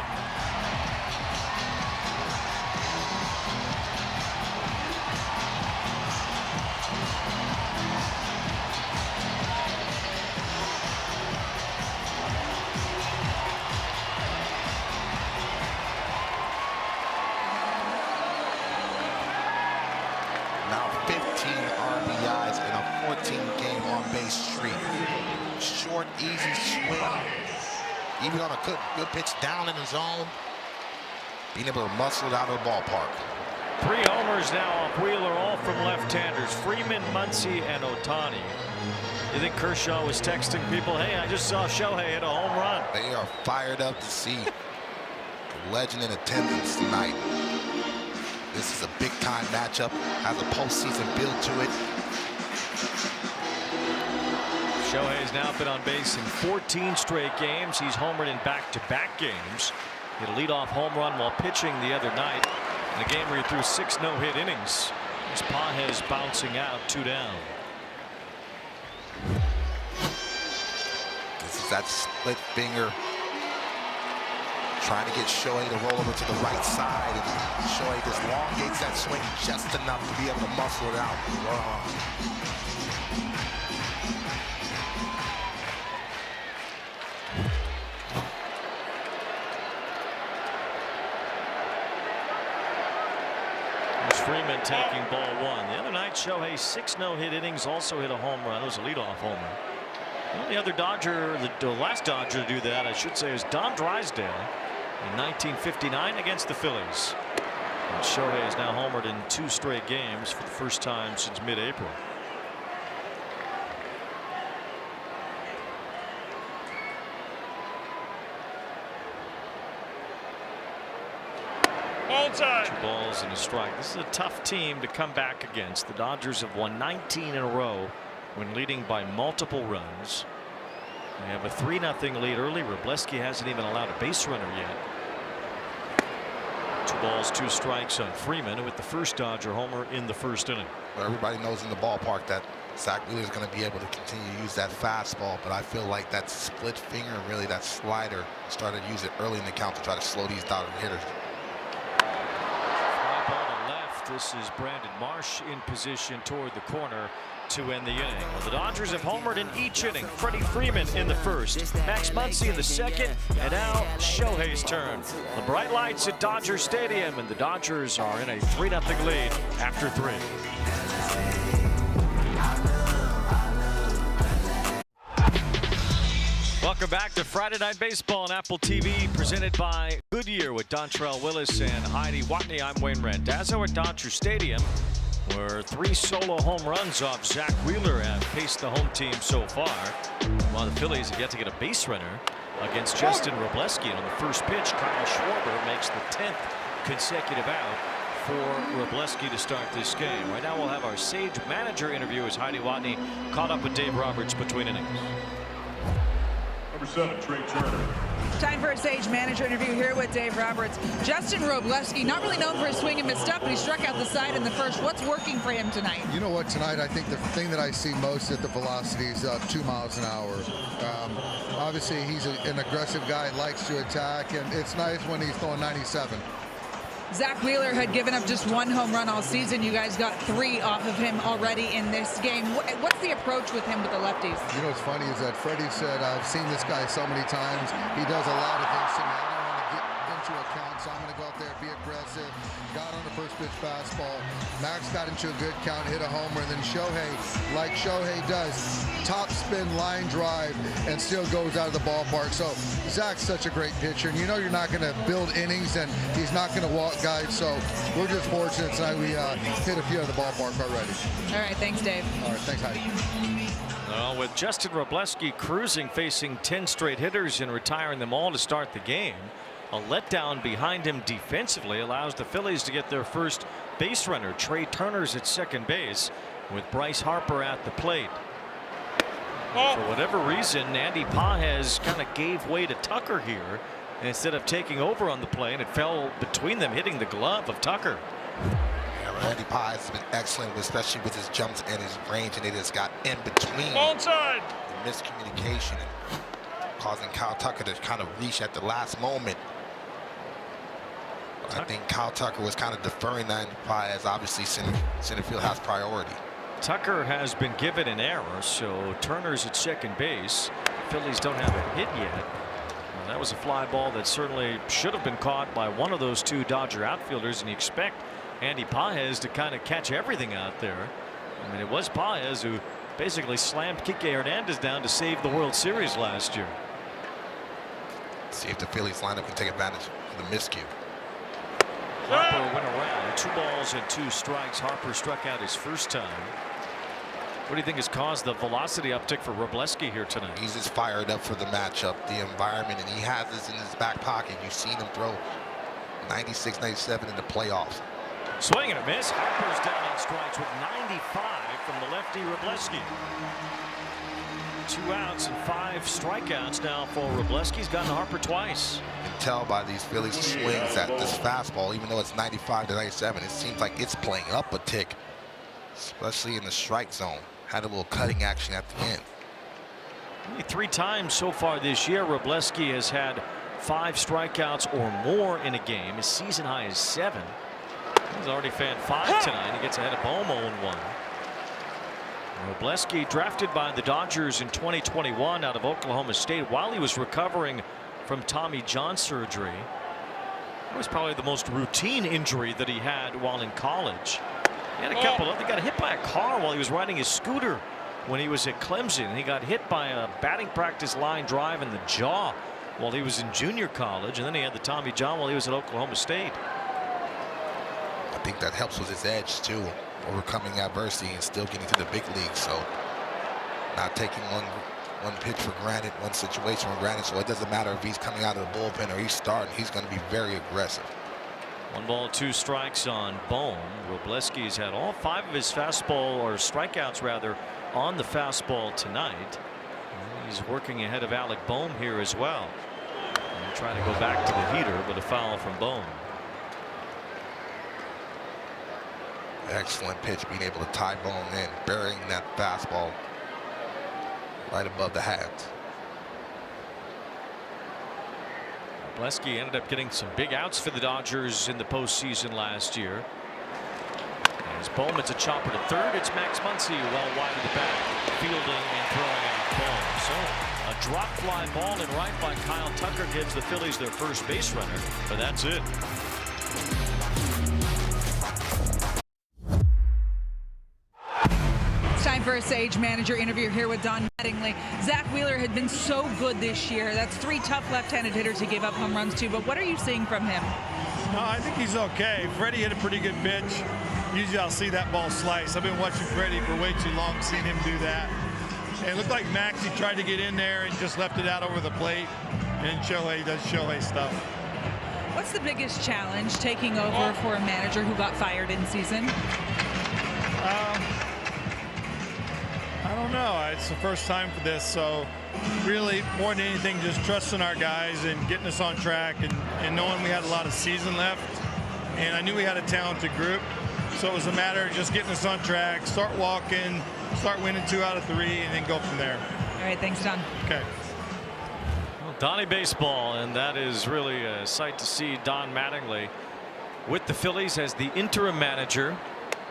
Now 15 RBIs in a 14-game on-base streak. Short, easy swing. Even on a good pitch down in the zone, being able to muscle it out of the ballpark. 3 homers now off Wheeler, all from left-handers. Freeman, Muncy, and Ohtani. You think Kershaw was texting people, hey, I just saw Shohei hit a home run? They are fired up to see the legend in attendance tonight. This is a big-time matchup, has a postseason feel to it. Shohei's now been on base in 14 straight games. He's homered in back-to-back games. Hit a leadoff home run while pitching the other night in a game where he threw 6 no-hit innings. This Pages bouncing out, 2 down. This is that split finger. Trying to get Shohei to roll over to the right side, and Shohei just elongates that swing just enough to be able to muscle it out. There's Freeman taking ball 1. The other night, Shohei 6 no-hit innings, also hit a home run. It was a leadoff homer. The only other Dodger, the last Dodger to do that, I should say, is Don Drysdale in 1959 against the Phillies. And Shohei has now homered in 2 straight games for the first time since mid-April. All time. 2 balls and a strike. This is a tough team to come back against. The Dodgers have won 19 in a row when leading by multiple runs. They have a 3-0 lead early. Wrobleski hasn't even allowed a base runner yet. 2 balls, 2 strikes on Freeman with the first Dodger homer in the first inning. Well, everybody knows in the ballpark that Zach Wheeler is going to be able to continue to use that fastball, but I feel like that split finger and really that slider started to use it early in the count to try to slow these Dodger hitters. Fly ball to left. This is Brandon Marsh in position toward the corner to end the inning. Well, the Dodgers have homered in each inning. Freddie Freeman in the first, Max Muncy in the second, and now Shohei's turn. The bright lights at Dodger Stadium, and the Dodgers are in a 3-0 lead after 3. Welcome back to Friday Night Baseball on Apple TV, presented by Goodyear with Dontrell Willis and Heidi Watney. I'm Wayne Randazzo at Dodger Stadium, where 3 solo home runs off Zach Wheeler have paced the home team so far, while the Phillies have yet to get a base runner against Justin Wrobleski. And on the first pitch, Kyle Schwarber makes the 10th consecutive out for Wrobleski to start this game. Right now we'll have our Sage manager interview as Heidi Watney caught up with Dave Roberts between innings. Number 7, Trey Turner. Time for a Sage manager interview here with Dave Roberts. Justin Wrobleski, not really known for his swing and miss stuff, but he struck out the side in the first. What's working for him tonight? You know what, tonight I think the thing that I see most at the velocity is up 2 miles an hour. Obviously he's an aggressive guy, likes to attack, and it's nice when he's throwing 97. Zach Wheeler had given up just 1 home run all season. You guys got 3 off of him already in this game. What's the approach with him with the lefties? You know what's funny is that Freddie said, I've seen this guy so many times. He does a lot of things to me. I don't want to get into account, so I'm going to go out there, be aggressive. Got on the first pitch fastball. Max got into a good count, hit a homer, and then Shohei, like Shohei does, top spin line drive and still goes out of the ballpark. So Zach's such a great pitcher, and you know you're not going to build innings, and he's not going to walk guys. So we're just fortunate tonight we hit a few out of the ballpark already. All right, thanks, Dave. All right, thanks, Heidi. Well, with Justin Wrobleski cruising, facing 10 straight hitters and retiring them all to start the game, a letdown behind him defensively allows the Phillies to get their first base runner. Trey Turner's at second base with Bryce Harper at the plate. For whatever reason, Andy Pages kind of gave way to Tucker here instead of taking over on the play, and it fell between them, hitting the glove of Tucker. Yeah, well, Andy Pages has been excellent, especially with his jumps and his range, and they just got in between. Onside. The miscommunication and causing Kyle Tucker to kind of reach at the last moment. I think Kyle Tucker was kind of deferring that Pages. Obviously, center field has priority. Tucker has been given an error, so Turner's at second base. Phillies don't have a hit yet. Well, that was a fly ball that certainly should have been caught by one of those 2 Dodger outfielders, and you expect Andy Pages to kind of catch everything out there. I mean, it was Pages who basically slammed Kike Hernandez down to save the World Series last year. See if the Phillies lineup can take advantage of the miscue. Harper went around. 2 balls and 2 strikes. Harper struck out his first time. What do you think has caused the velocity uptick for Wrobleski here tonight? He's just fired up for the matchup, the environment, and he has this in his back pocket. You've seen him throw 96, 97 in the playoffs. Swing and a miss. Harper's down on strikes with 95 from the lefty Wrobleski. 2 outs and 5 strikeouts now for Wrobleski. He's gotten Harper twice. You can tell by these Phillies swings that this fastball, even though it's 95 to 97, it seems like it's playing up a tick, especially in the strike zone. Had a little cutting action at the end. Only 3 times so far this year Wrobleski has had 5 strikeouts or more in a game. His season high is 7. He's already fanned 5 tonight. He gets ahead of Bohm 0-1. Wrobleski, drafted by the Dodgers in 2021 out of Oklahoma State while he was recovering from Tommy John surgery. It was probably the most routine injury that he had while in college. He had a couple of, he got hit by a car while he was riding his scooter when he was at Clemson. He got hit by a batting practice line drive in the jaw while he was in junior college, and then he had the Tommy John while he was at Oklahoma State. I think that helps with his edge too, overcoming adversity and still getting to the big leagues. So not taking one pitch for granted, one situation for granted. So it doesn't matter if he's coming out of the bullpen or he's starting, he's going to be very aggressive. 1 ball, 2 strikes on Bohm. Wrobleski's had all 5 of his fastball, or strikeouts rather, on the fastball tonight. He's working ahead of Alec Bohm here as well. And trying to go back to the heater, but a foul from Bohm. Excellent pitch, being able to tie Bohm in, burying that fastball right above the hat. Wrobleski ended up getting some big outs for the Dodgers in the postseason last year. As Bohm, it's a chopper to third. It's Max Muncy well wide of the back, fielding and throwing out Bohm. So a drop fly ball in right by Kyle Tucker gives the Phillies their first base runner, but that's it. Time for a Sage manager interview here with Don Mattingly. Zach Wheeler had been so good this year. That's 3 tough left-handed hitters he gave up home runs to, but what are you seeing from him? No, I think he's okay. Freddie hit a pretty good pitch. Usually I'll see that ball slice. I've been watching Freddie for way too long, seen him do that. And it looked like Maxie tried to get in there and just left it out over the plate. And Shohei does Shohei stuff. What's the biggest challenge taking over for a manager who got fired in season? I don't know. It's the first time for this, so really more than anything just trusting our guys and getting us on track and knowing we had a lot of season left. And I knew we had a talented group, so it was a matter of just getting us on track, start walking, start winning 2 out of 3, and then go from there. All right, thanks, Don. Okay. Well, Donnie Baseball, and that is really a sight to see. Don Mattingly with the Phillies as the interim manager.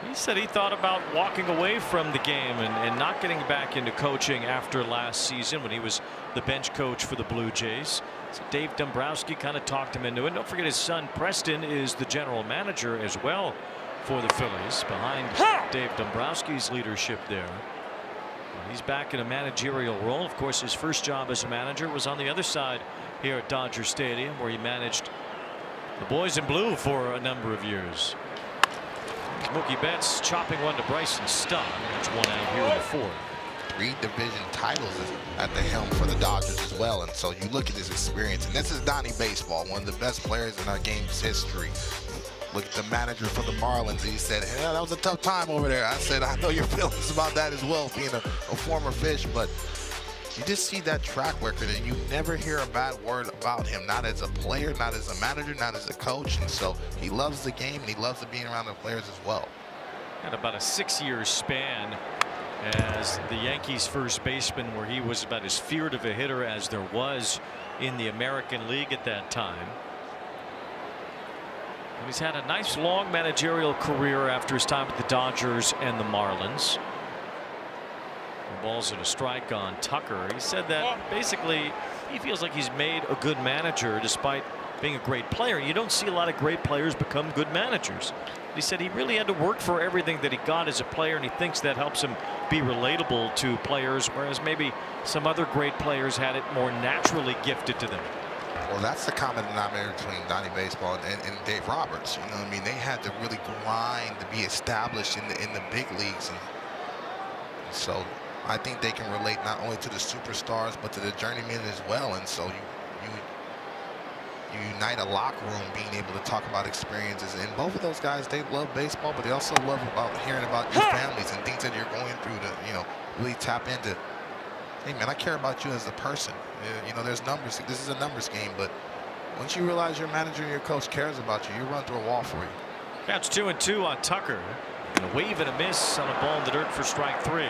He said he thought about walking away from the game and not getting back into coaching after last season when he was the bench coach for the Blue Jays. So Dave Dombrowski kind of talked him into it. Don't forget his son Preston is the general manager as well for the Phillies behind Dave Dombrowski's leadership there. He's back in a managerial role. Of course, his first job as a manager was on the other side here at Dodger Stadium, where he managed the boys in blue for a number of years. Mookie Betts chopping one to Bryson Stott. That's 1 out here in the 4th. 3 division titles at the helm for the Dodgers as well, and so you look at his experience, and this is Donnie Baseball, one of the best players in our game's history. Look at the manager for the Marlins. He said, "Hell, that was a tough time over there." I said, "I know your feelings about that as well, being a former Fish, but you just see that track record, and you never hear a bad word about him, not as a player, not as a manager, not as a coach." And so he loves the game, and he loves being around the players as well. Had about a 6-year span as the Yankees first baseman, where he was about as feared of a hitter as there was in the American League at that time. And he's had a nice long managerial career after his time with the Dodgers and the Marlins. The ball's at a strike on Tucker. He said that basically he feels like he's made a good manager despite being a great player. You don't see a lot of great players become good managers. He said he really had to work for everything that he got as a player, and he thinks that helps him be relatable to players, whereas maybe some other great players had it more naturally gifted to them. Well, that's the common denominator between Donnie Baseball and Dave Roberts. You know what I mean? They had to really grind to be established in the big leagues, and so I think they can relate not only to the superstars but to the journeymen as well. And so you unite a locker room being able to talk about experiences, and both of those guys, they love baseball, but they also love about hearing about your families and things that you're going through to really tap into. Hey man, I care about you as a person. You know, there's numbers. This is a numbers game, but once you realize your manager and your coach cares about you, you run through a wall for you. Counts 2-2 on Tucker, and a wave and a miss on a ball in the dirt for strike 3.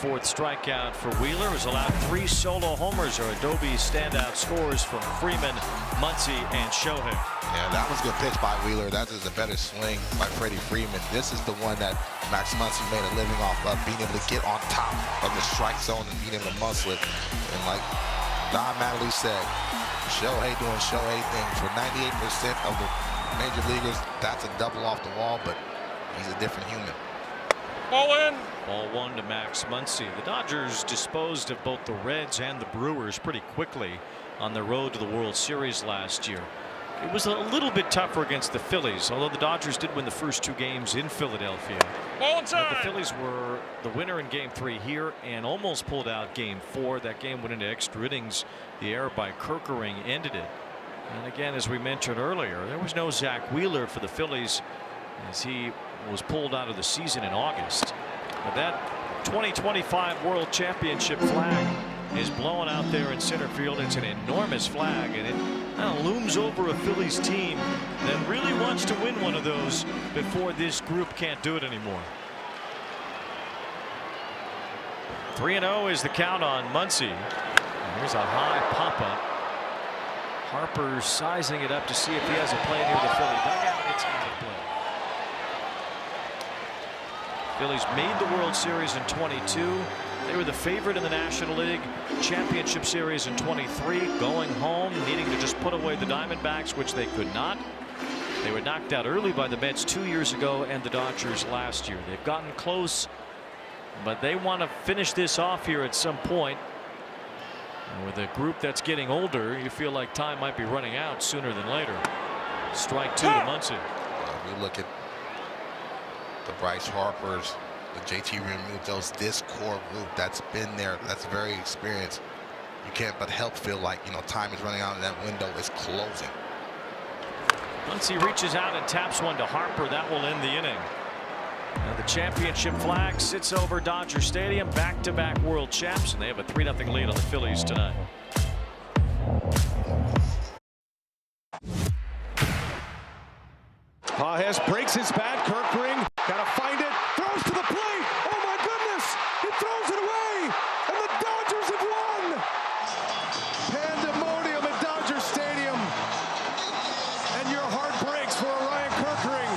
4th strikeout for Wheeler, who's allowed 3 solo homers, or Adobe standout scores from Freeman, Muncy, and Shohei. Yeah, that was a good pitch by Wheeler. That is a better swing by Freddie Freeman. This is the one that Max Muncy made a living off of, being able to get on top of the strike zone and being able to muscle it. And like Don Mattingly said, Shohei doing Shohei things. For 98% of the major leaguers, that's a double off the wall, but he's a different human. Ball in. Ball 1 to Max Muncy. The Dodgers disposed of both the Reds and the Brewers pretty quickly on their road to the World Series last year. It was a little bit tougher against the Phillies, although the Dodgers did win the first 2 games in Philadelphia. But the Phillies were the winner in Game 3 here and almost pulled out Game 4. That game went into extra innings. The error by Kerkering ended it. And again, as we mentioned earlier, there was no Zach Wheeler for the Phillies as he was pulled out of the season in August. But that 2025 World Championship flag is blowing out there in center field. It's an enormous flag, and it kind of looms over a Phillies team that really wants to win one of those before this group can't do it anymore. 3-0 is the count on Muncy. There's a high pop-up. Harper sizing it up to see if he has a play near the Philly dugout. It's not a play. Phillies made the World Series in 22. They were the favorite in the National League Championship Series in 23, going home, needing to just put away the Diamondbacks, which they could not. They were knocked out early by the Mets 2 years ago and the Dodgers last year. They've gotten close, but they want to finish this off here at some point. And with a group that's getting older, you feel like time might be running out sooner than later. Strike 2 to Muncy. We look at the Bryce Harpers, the JT Realmutos, this core group that's been there, that's very experienced. You can't but help feel like, time is running out and that window is closing. Once he reaches out and taps one to Harper, that will end the inning. Now the championship flag sits over Dodger Stadium. Back-to-back world champs, and they have a 3-0 lead on the Phillies tonight. Pages breaks his bat. Kirkering got to find it. Throws to the plate. Oh my goodness! He throws it away, and the Dodgers have won. Pandemonium at Dodger Stadium, and your heart breaks for Ryan Kirkering.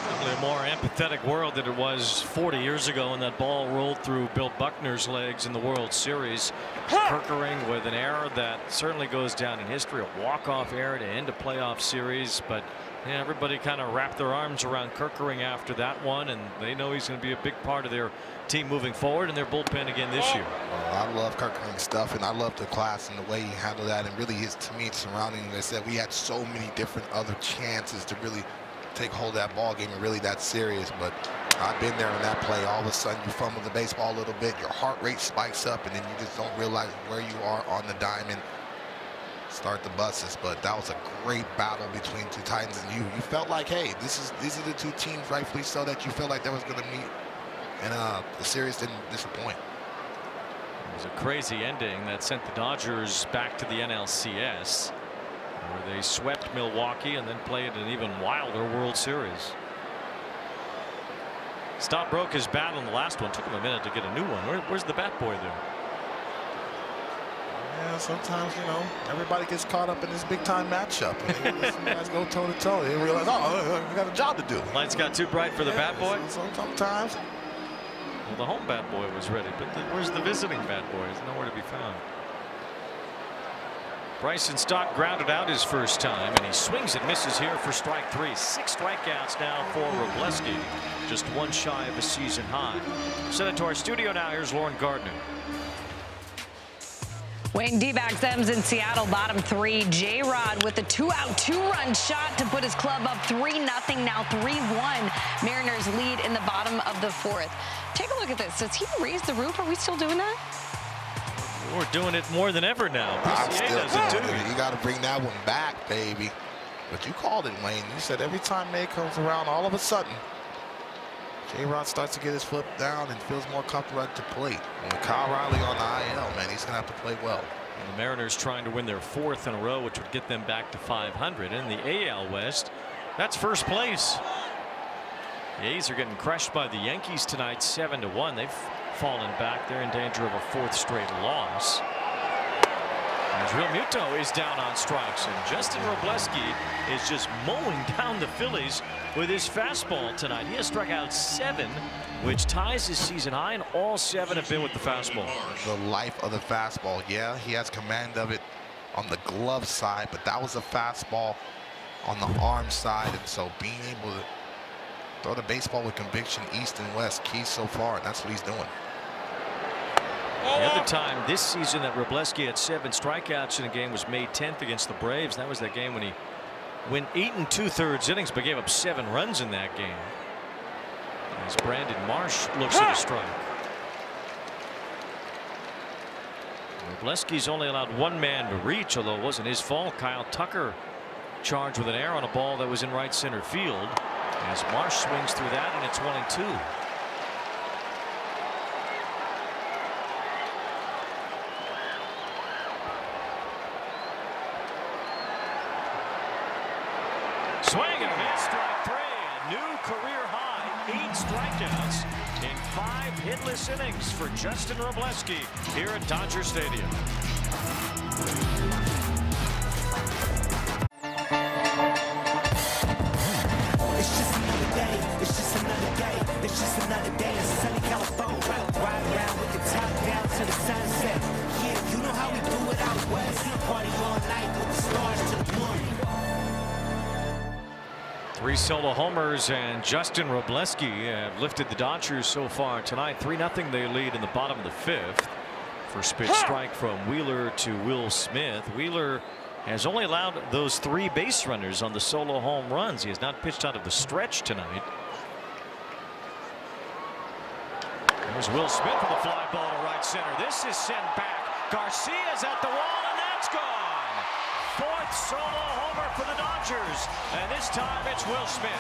Probably a more empathetic world than it was 40 years ago when that ball rolled through Bill Buckner's legs in the World Series. Kirkering with an error that certainly goes down in history, a walk-off error to end a playoff series. But yeah, everybody kind of wrapped their arms around Kirkering after that one, and they know he's going to be a big part of their team moving forward and their bullpen again this year. Well, I love Kirkering's stuff, and I love the class and the way he handled that, and really his teammates surrounding him. They said we had so many different other chances to really take hold of that ball game and really that serious. But I've been there in that play. All of a sudden you fumble the baseball a little bit, your heart rate spikes up, and then you just don't realize where you are on the diamond. Start the buses. But that was a great battle between two Titans, and you felt like, hey, these are the two teams, rightfully so, that you felt like that was going to meet, and the series didn't disappoint. It was a crazy ending that sent the Dodgers back to the NLCS, where they swept Milwaukee and then played an even wilder World Series. Stott broke his bat on the last one. Took him a minute to get a new one. Where's the bat boy there? Yeah, sometimes, you know, everybody gets caught up in this big-time matchup. Some guys go toe-to-toe. They realize, oh, we got a job to do. Lights got too bright for the bat boy? Sometimes. Well, the home bat boy was ready, but where's the visiting bat boy? He's nowhere to be found. Bryson Stott grounded out his first time, and he swings and misses here for strike 3. 6 strikeouts now for Robleski, just one shy of a season high. Send it to our studio now. Here's Lauren Gardner. Wayne D-backs them's in Seattle, bottom 3. J-Rod with a 2-out, 2-run shot to put his club up 3-0, now 3-1. Mariners lead in the bottom of the 4th. Take a look at this. Does he raise the roof? Are we still doing that? We're doing it more than ever now. PCA does it too. You got to bring that one back, baby. But you called it, Wayne. You said every time May comes around, all of a sudden, J-Rod starts to get his foot down and feels more comfortable at the plate. And with Kyle Riley on the IL, man, he's going to have to play well. And the Mariners trying to win their 4th in a row, which would get them back to 500. In the AL West, that's first place. The A's are getting crushed by the Yankees tonight, 7-1. They've fallen back. They're in danger of a 4th straight loss. As Real Muto is down on strikes, and Justin Robleski is just mowing down the Phillies with his fastball tonight. He has struck out 7, which ties his season high, and all 7 have been with the fastball. The life of the fastball. Yeah, he has command of it on the glove side, but that was a fastball on the arm side, and so being able to throw the baseball with conviction east and west, key so far, and that's what he's doing. The other time this season that Robleski had 7 strikeouts in a game was May 10th against the Braves. That was that game when he went 8 2/3 innings but gave up 7 runs in that game. As Brandon Marsh looks at a strike. Robleski's only allowed 1 man to reach, although it wasn't his fault. Kyle Tucker charged with an error on a ball that was in right center field. As Marsh swings through that, and it's 1-2. Swing and a miss, strike 3. A new career high, 8 strikeouts in 5 hitless innings for Justin Robleski here at Dodger Stadium. It's just another day. It's just another day. It's just another day in sunny California. Ride around with the top down to the sunset. Yeah, you know how we do it out west. Party all night with the stars to the morning. 3 solo homers, and Justin Robleski have lifted the Dodgers so far tonight. 3-0 they lead in the bottom of the 5th. First pitch strike from Wheeler to Will Smith. Wheeler has only allowed those 3 base runners on the solo home runs. He has not pitched out of the stretch tonight. There's Will Smith with a fly ball to right center. This is sent back. Garcia's at the wall, and that's gone. 4th solo homer for the Dodgers. And this time it's Will Smith.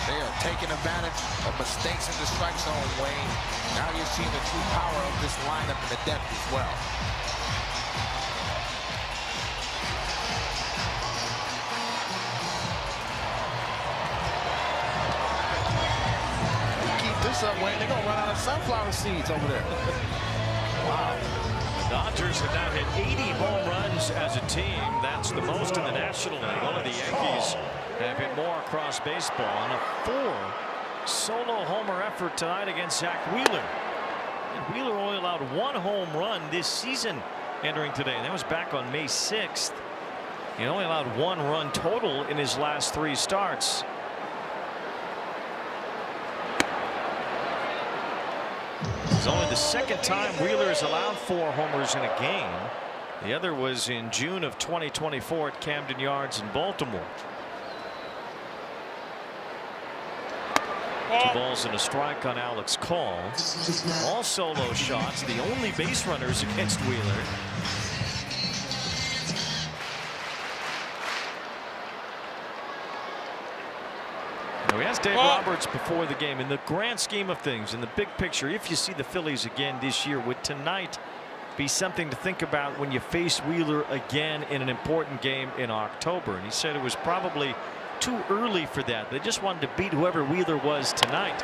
They are taking advantage of mistakes in the strike zone, Wayne. Now you're seeing the true power of this lineup and the depth as well. Keep this up, Wayne. They're going to run out of sunflower seeds over there. Wow. The Dodgers have now hit 80 home runs as a team. That's the most in the National League. Only the Yankees have hit more across baseball. And a 4 solo homer effort tonight against Zach Wheeler. And Wheeler only allowed 1 home run this season entering today. And that was back on May 6th. He only allowed 1 run total in his last 3 starts. It's only the second time Wheeler has allowed 4 homers in a game. The other was in June of 2024 at Camden Yards in Baltimore. 2 balls and a strike on Alex Call. All solo shots, the only base runners against Wheeler. Now we asked Dave Roberts before the game, in the grand scheme of things, in the big picture, if you see the Phillies again this year, would tonight be something to think about when you face Wheeler again in an important game in October? And he said it was probably too early for that. They just wanted to beat whoever Wheeler was tonight.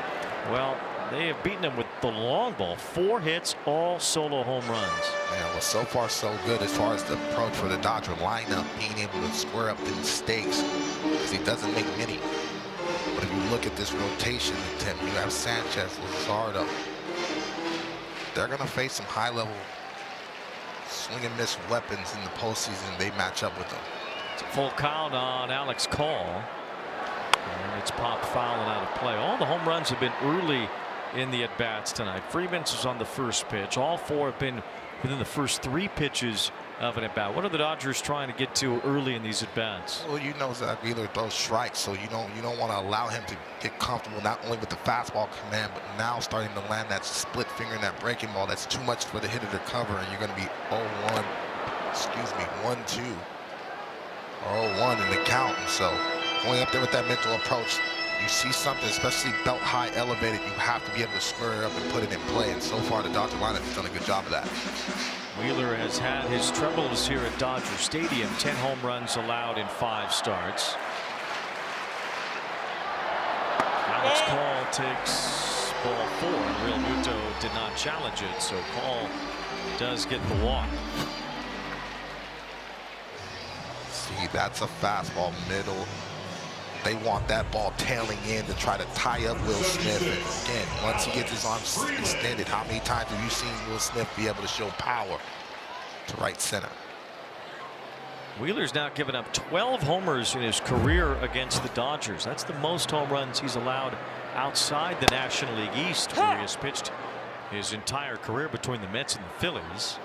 Well, they have beaten him with the long ball. 4 hits, all solo home runs. Yeah, well, so far so good as far as the approach for the Dodger lineup, being able to square up the mistakes, because he doesn't make many. But if you look at this rotation, Tim, you have Sanchez, Luzardo. They're going to face some high-level swing and miss weapons in the postseason. They match up with them. It's a full count on Alex Call. And it's popped foul and out of play. All the home runs have been early in the at-bats tonight. Freeman's was on the first pitch. All 4 have been within the first 3 pitches of an at-bat. What are the Dodgers trying to get to early in these at-bats? Well, you know Zach Wheeler throws strikes, so you don't want to allow him to get comfortable not only with the fastball command, but now starting to land that split finger and that breaking ball. That's too much for the hitter to cover, and you're going to be 0-1. Excuse me, 1-2. Or 0-1 in the count. And so going up there with that mental approach, you see something, especially belt high elevated, you have to be able to square it up and put it in play. And so far, the Dodger lineup has done a good job of that. Wheeler has had his troubles here at Dodger Stadium. 10 home runs allowed in 5 starts. Alex Call takes ball 4. Real Muto did not challenge it, so Call does get the walk. See, that's a fastball middle. They want that ball tailing in to try to tie up Will Smith. And again, once he gets his arms extended, how many times have you seen Will Smith be able to show power to right center? Wheeler's now given up 12 homers in his career against the Dodgers. That's the most home runs he's allowed outside the National League East, where he has pitched his entire career between the Mets and the Phillies.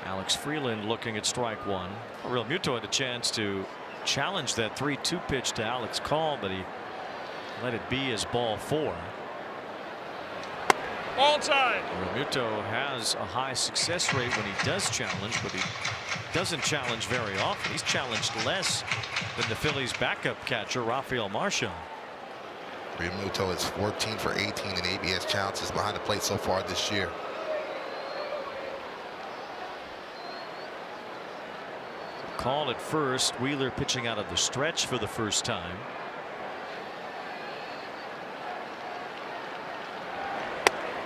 Alex Freeland looking at strike 1. Real Muto had a chance to challenge that 3-2 pitch to Alex Call, but he let it be as ball 4. All time. Real Muto has a high success rate when he does challenge, but he doesn't challenge very often. He's challenged less than the Phillies backup catcher Rafael Marchand. Real Muto is 14 for 18 in ABS challenges behind the plate so far this year. Call at first. Wheeler pitching out of the stretch for the first time.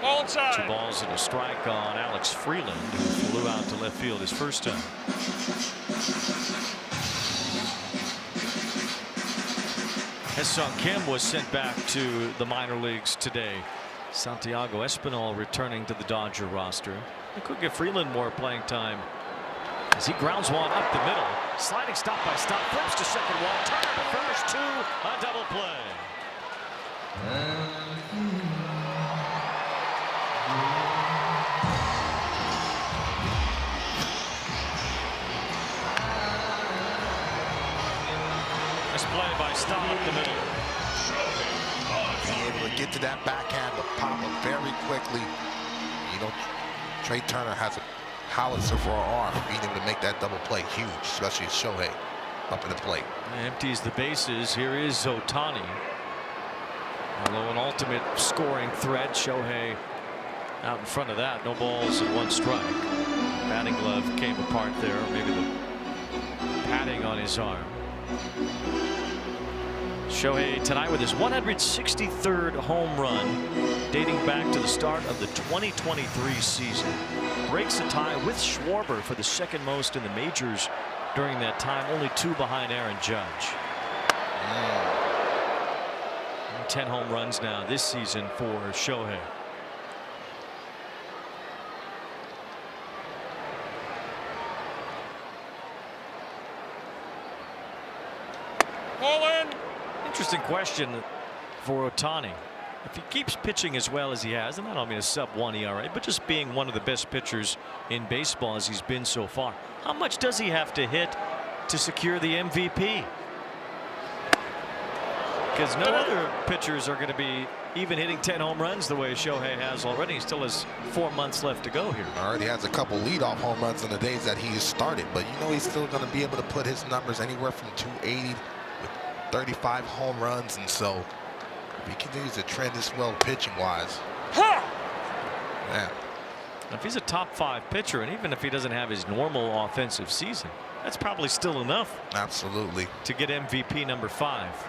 All time. 2 balls and a strike on Alex Freeland, who flew out to left field his first time. Ha-Seong Kim was sent back to the minor leagues today. Santiago Espinal returning to the Dodger roster. It could give Freeland more playing time as he grounds one up the middle. Sliding stop by stop, flips to second wall, Turner to first, 2, a double play. Nice play by Staub up the middle. Being able to get to that backhand, but pop up very quickly. You know, Trey Turner has howitzer for our arm. Being able to make that double play huge, especially Shohei up in the plate. Empties the bases. Here is Ohtani. Although an ultimate scoring threat, Shohei out in front of that. No balls and 1 strike. Batting glove came apart there. Maybe the padding on his arm. Shohei tonight with his 163rd home run dating back to the start of the 2023 season. Breaks a tie with Schwarber for the second most in the majors during that time, only 2 behind Aaron Judge. 10 home runs now this season for Shohei. Interesting question for Ohtani. If he keeps pitching as well as he has, and I don't mean a sub-1 ERA, but just being one of the best pitchers in baseball as he's been so far, how much does he have to hit to secure the MVP? Because no other pitchers are going to be even hitting 10 home runs the way Shohei has already. He still has 4 months left to go here. Already has a couple leadoff home runs on the days that he has started, but you know he's still going to be able to put his numbers anywhere from 280 with 35 home runs, and so if he continues to trend this well pitching wise, man. If he's a top 5 pitcher, and even if he doesn't have his normal offensive season, that's probably still enough. Absolutely. To get MVP number 5.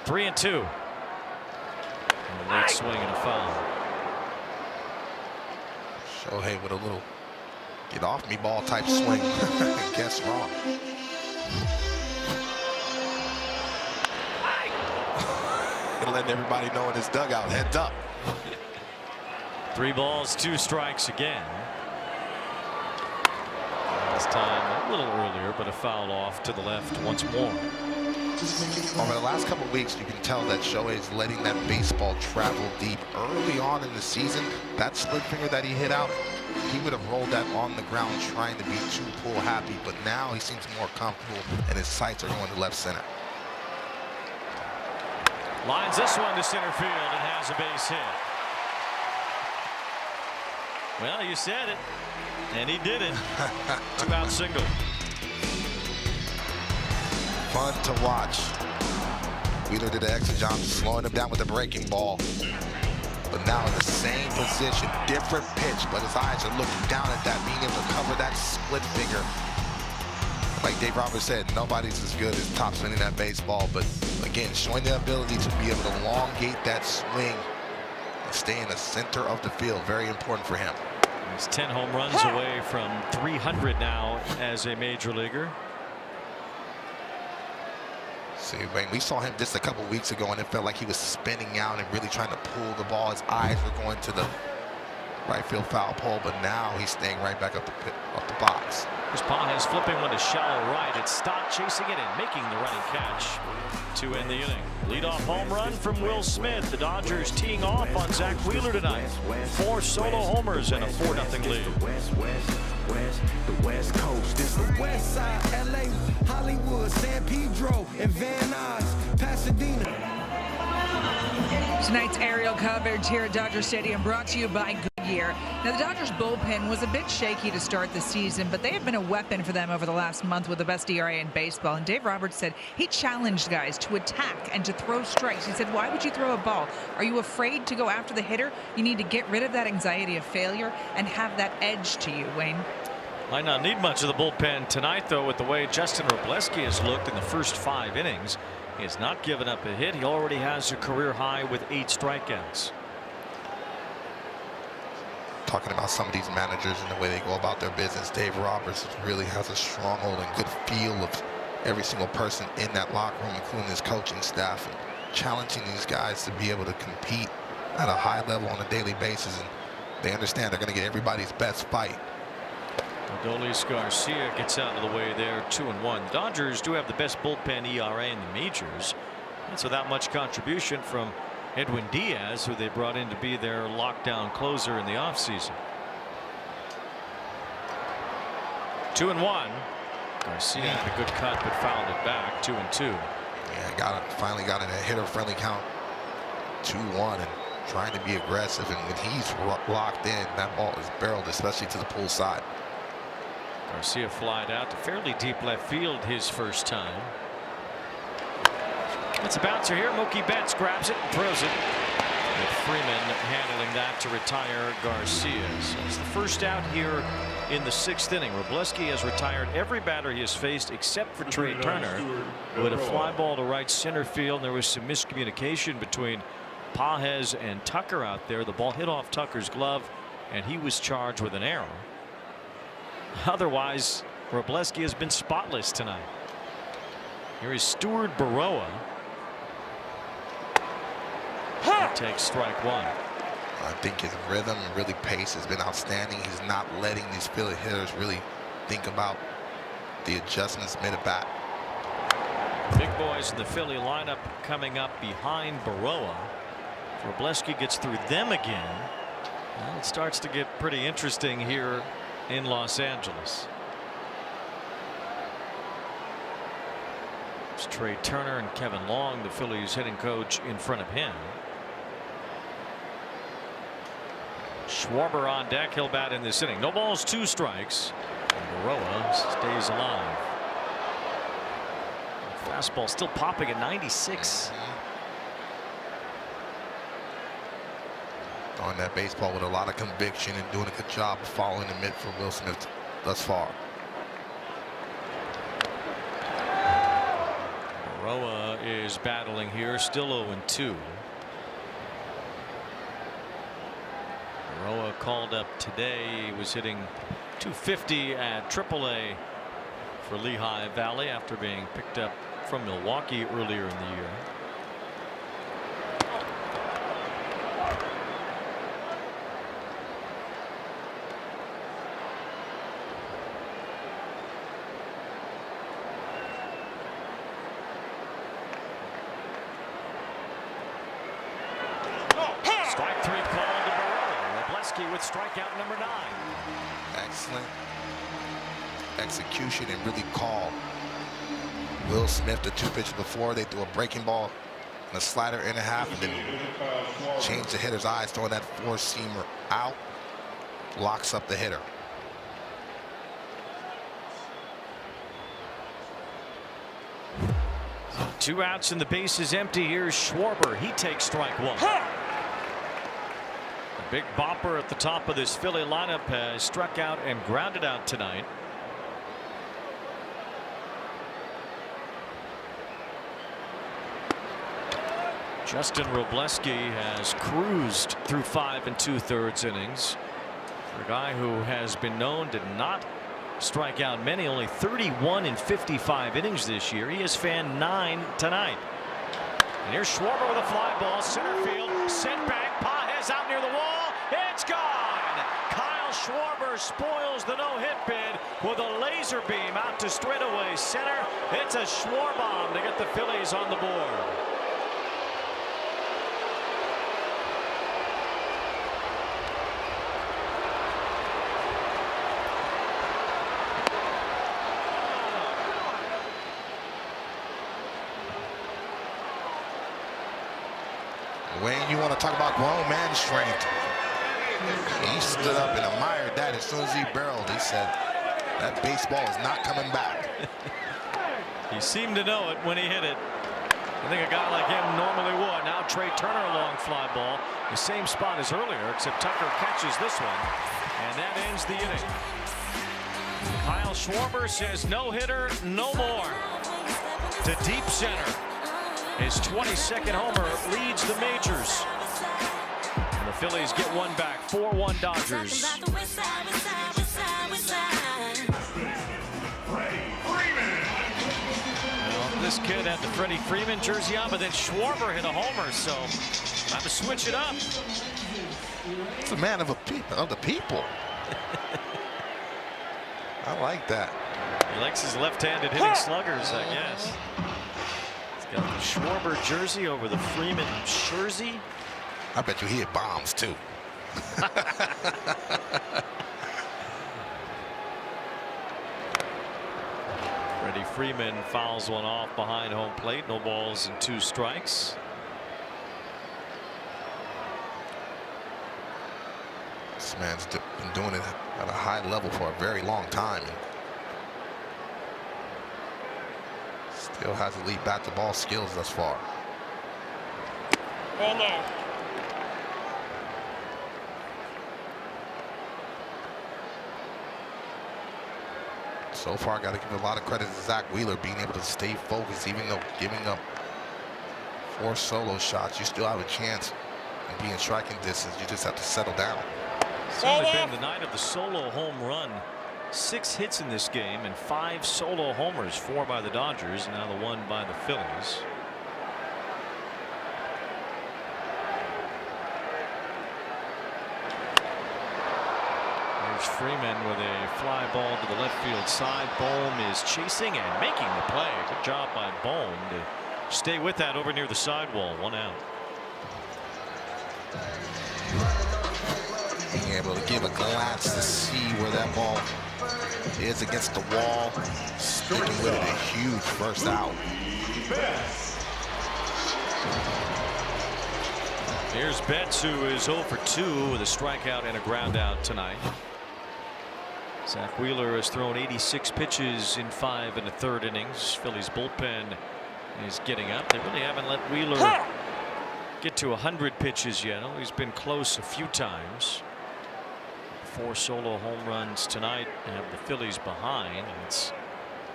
3-2. And a late swing and a foul. Shohei with a little get off me ball type swing. Guess wrong. And letting everybody know in his dugout, heads up. 3 balls, 2 strikes again. This time a little earlier, but a foul off to the left once more. Over the last couple of weeks, you can tell that Shohei is letting that baseball travel deep. Early on in the season, that split finger that he hit out, he would have rolled that on the ground trying to be too pull happy, but now he seems more comfortable and his sights are going to left center. Lines this one to center field and has a base hit. Well, you said it, and he did it. 2-out single. Fun to watch. Wheeler did an excellent job slowing him down with the breaking ball. But now in the same position, different pitch, but his eyes are looking down at that, being able to cover that split finger. Like Dave Roberts said, nobody's as good as top spinning that baseball, but again, showing the ability to be able to elongate that swing and stay in the center of the field. Very important for him. He's 10 home runs away from 300 now as a major leaguer. See, we saw him just a couple weeks ago, and it felt like he was spinning out and really trying to pull the ball. His eyes were going to the right field foul pole, but now he's staying right back up the box. Espan is flipping one to shallow right. It's Stott chasing it and making the running catch to end the inning. Leadoff home run from Will Smith. The Dodgers teeing off on Zach Wheeler tonight. 4 solo homers and a 4-0 lead. The West Coast. This the West Side, LA, Hollywood, San Pedro, and Van Nuys, Pasadena. Tonight's aerial coverage here at Dodger Stadium brought to you by Goodyear. Now, the Dodgers bullpen was a bit shaky to start the season, but they have been a weapon for them over the last month with the best ERA in baseball. And Dave Roberts said he challenged guys to attack and to throw strikes. He said, why would you throw a ball? Are you afraid to go after the hitter? You need to get rid of that anxiety of failure and have that edge to you, Wayne. Might not need much of the bullpen tonight, though, with the way Justin Robleski has looked in the first 5 innings. He has not given up a hit. He already has a career high with 8 strikeouts. Talking about some of these managers and the way they go about their business, Dave Roberts really has a stronghold and good feel of every single person in that locker room, including his coaching staff, and challenging these guys to be able to compete at a high level on a daily basis. And they understand they're going to get everybody's best fight. Adolis Garcia gets out of the way there, 2-1. Dodgers do have the best bullpen ERA in the majors. That's without much contribution from Edwin Diaz, who they brought in to be their lockdown closer in the offseason. 2-1. Garcia had a good cut, but fouled it back. 2-2. Yeah, finally got in a hitter-friendly count. 2-1, and trying to be aggressive, and when he's locked in, that ball is barreled, especially to the pull side. Garcia flied out to fairly deep left field his first time. It's a bouncer here. Mookie Betts grabs it and throws it. And Freeman handling that to retire Garcia. So it's the first out here in the 6th inning. Robleski has retired every batter he has faced except for Trey Turner, who had a fly ball to right center field. There was some miscommunication between Pages and Tucker out there. The ball hit off Tucker's glove, and he was charged with an error. Otherwise, Robleski has been spotless tonight. Here is Stuart Baroa. He takes strike one. I think his rhythm and really pace has been outstanding. He's not letting these Philly hitters really think about the adjustments mid at bat. Big boys in the Philly lineup coming up behind Baroa. Robleski gets through them again. Well, it starts to get pretty interesting here in Los Angeles. It's Trey Turner and Kevin Long, the Phillies hitting coach, in front of him. Schwarber on deck. He'll bat in this inning. No balls, 2 strikes. And Baroa stays alive. Fastball still popping at 96. On that baseball with a lot of conviction and doing a good job of following the mid for Will Smith thus far. Baroa is battling here, still 0-2. Baroa called up today. He was hitting .250 at AAA for Lehigh Valley after being picked up from Milwaukee earlier in the year. Strike 3 called to Baroa. Robleski with strikeout number 9. Excellent execution and really call Will Smith the 2 pitches before. They threw a breaking ball and a slider in a half, and then change the hitter's eyes, throwing that 4-seamer out, locks up the hitter. So 2 outs and the base is empty. Here's Schwarber. He takes strike 1. A big bopper at the top of this Philly lineup has struck out and grounded out tonight. Justin Robleski has cruised through 5 2/3 innings. For a guy who has been known to not strike out many, only 31 in 55 innings this year. He has fanned 9 tonight. And here's Schwarber with a fly ball, center field, sent back. Pages out near the wall. It's gone. Kyle Schwarber spoils the no-hit bid with a laser beam out to straightaway center. It's a Schwarbomb to get the Phillies on the board. Wayne, you want to talk about grown man strength. He stood up and admired that as soon as he barreled. He said, that baseball is not coming back. He seemed to know it when he hit it. I think a guy like him normally would. Now Trey Turner, a long fly ball. The same spot as earlier, except Tucker catches this one. And that ends the inning. Kyle Schwarber says no hitter, no more. To deep center. His 22nd homer leads the majors. And the Phillies get one back. 4-1 Dodgers. Well, this kid had the Freddie Freeman jersey on, but then Schwarber hit a homer, so time to switch it up. It's a man of the people. I like that. He likes his left-handed hitting sluggers, I guess. Got the Schwarber jersey over the Freeman jersey. I bet you he hit bombs too. Freddie Freeman fouls one off behind home plate. No balls and 2 strikes. man's been doing it at a high level for a very long time. Still has elite bat-to-ball skills thus far. Oh, no. So far, got to give a lot of credit to Zach Wheeler being able to stay focused, even though giving up 4 solo shots. You still have a chance and be in striking distance. You just have to settle down. It's only been the night of the solo home run. 6 hits in this game and 5 solo homers, 4 by the Dodgers, and now the 1 by the Phillies. There's Freeman with a fly ball to the left field side. Bohm is chasing and making the play. Good job by Bohm to stay with that over near the sidewall. 1 out. Being able to give a glance to see where that ball is against the wall. Sticking with it, a huge first out. Here's Betts, who is 0 for 2 with a strikeout and a ground out tonight. Zach Wheeler has thrown 86 pitches in 5 1/3 innings. Phillies bullpen is getting up. They really haven't let Wheeler get to 100 pitches yet. Oh, he's been close a few times. 4 solo home runs tonight have the Phillies behind. It's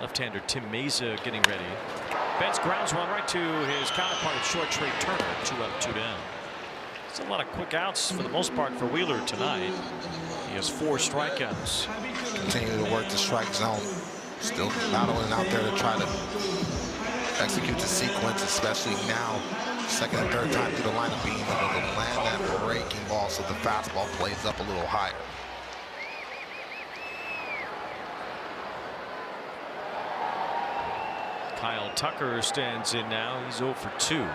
left-hander Tim Meza getting ready. Betts grounds one right to his counterpart at short, Trey Turner. 2 up, 2 down. It's a lot of quick outs for the most part for Wheeler tonight. He has 4 strikeouts. Continue to work the strike zone. Still battling out there to try to execute the sequence, especially now. Second and third time through the lineup, being able to land that breaking ball so the fastball plays up a little higher. Kyle Tucker stands in now. He's 0 for 2.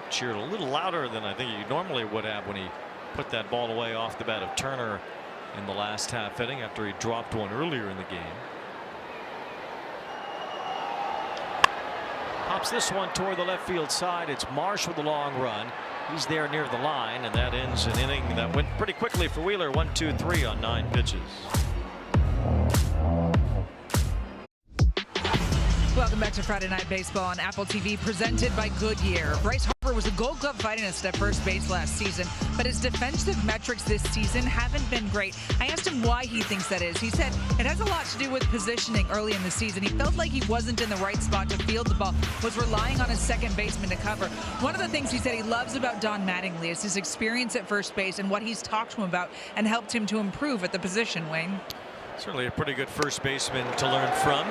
Cheered a little louder than I think he normally would have when he put that ball away off the bat of Turner in the last half inning after he dropped one earlier in the game. Pops this one toward the left field side. It's Marsh with a long run. He's there near the line, and that ends an inning that went pretty quickly for Wheeler. 1, 2, 3 on 9 pitches. Welcome back to Friday Night Baseball on Apple TV, presented by Goodyear. Bryce Harper was a Gold Glove finalist at first base last season, but his defensive metrics this season haven't been great. I asked him why he thinks that is. He said it has a lot to do with positioning early in the season. He felt like he wasn't in the right spot to field the ball, was relying on his second baseman to cover. One of the things he said he loves about Don Mattingly is his experience at first base and what he's talked to him about and helped him to improve at the position, Wayne. Certainly a pretty good first baseman to learn from.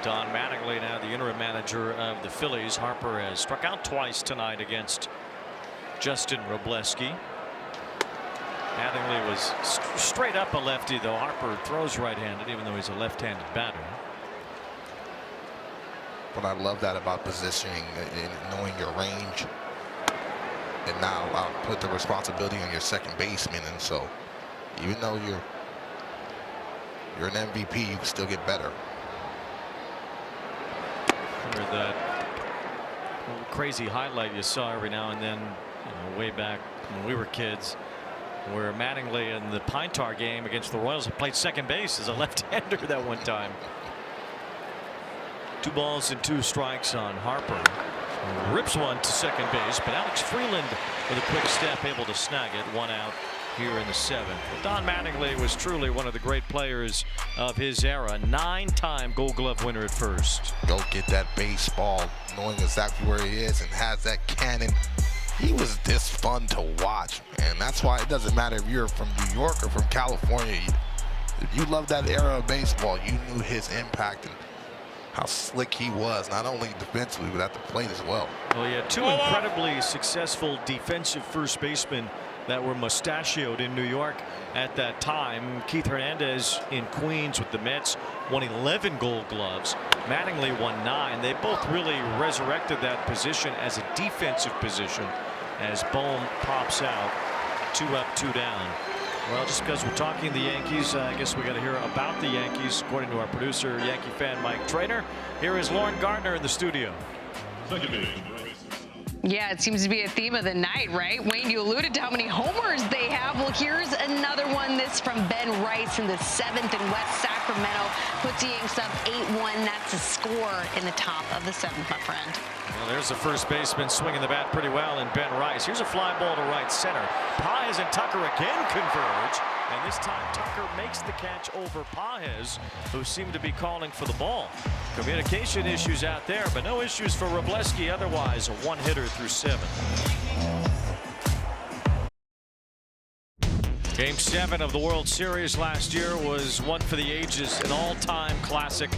Don Mattingly, now the interim manager of the Phillies. Harper has struck out twice tonight against Justin Robleski. Mattingly was straight up a lefty, though. Harper throws right-handed, even though he's a left-handed batter. But I love that about positioning and knowing your range. And now I'll put the responsibility on your second baseman. And so even though you're an MVP, you can still get better. Remember that crazy highlight you saw every now and then, way back when we were kids, where Mattingly in the Pine Tar game against the Royals played second base as a left-hander that one time. 2 balls and 2 strikes on Harper. Rips one to second base, but Alex Freeland with a quick step able to snag it. 1 out here in the 7th. Well, Don Mattingly was truly one of the great players of his era. 9-time Gold Glove winner at first. Go get that baseball, knowing exactly where he is and has that cannon. He was this fun to watch, and that's why it doesn't matter if you're from New York or from California. If you love that era of baseball, you knew his impact and how slick he was, not only defensively but at the plate as well. Well, he had 2 incredibly successful defensive first basemen that were mustachioed in New York at that time. Keith Hernandez in Queens with the Mets won 11 Gold Gloves. Mattingly won 9. They both really resurrected that position as a defensive position as Bohm pops out. 2 up, 2 down. Well, just because we're talking the Yankees, I guess we got to hear about the Yankees. According to our producer, Yankee fan Mike Trainer, here is Lauren Gardner in the studio. Second base. Yeah, it seems to be a theme of the night, right? Wayne, you alluded to how many homers they have. Well, here's another one. This from Ben Rice in the 7th in West Sacramento. Puts the Yanks up 8-1. That's a score in the top of the 7th, my friend. Well, there's the first baseman swinging the bat pretty well in Ben Rice. Here's a fly ball to right center. Paez and Tucker again converge. And this time Tucker makes the catch over Paez, who seemed to be calling for the ball. Communication issues out there, but no issues for Wrobleski. Otherwise, a one-hitter through 7. Game 7 of the World Series last year was one for the ages, an all-time classic.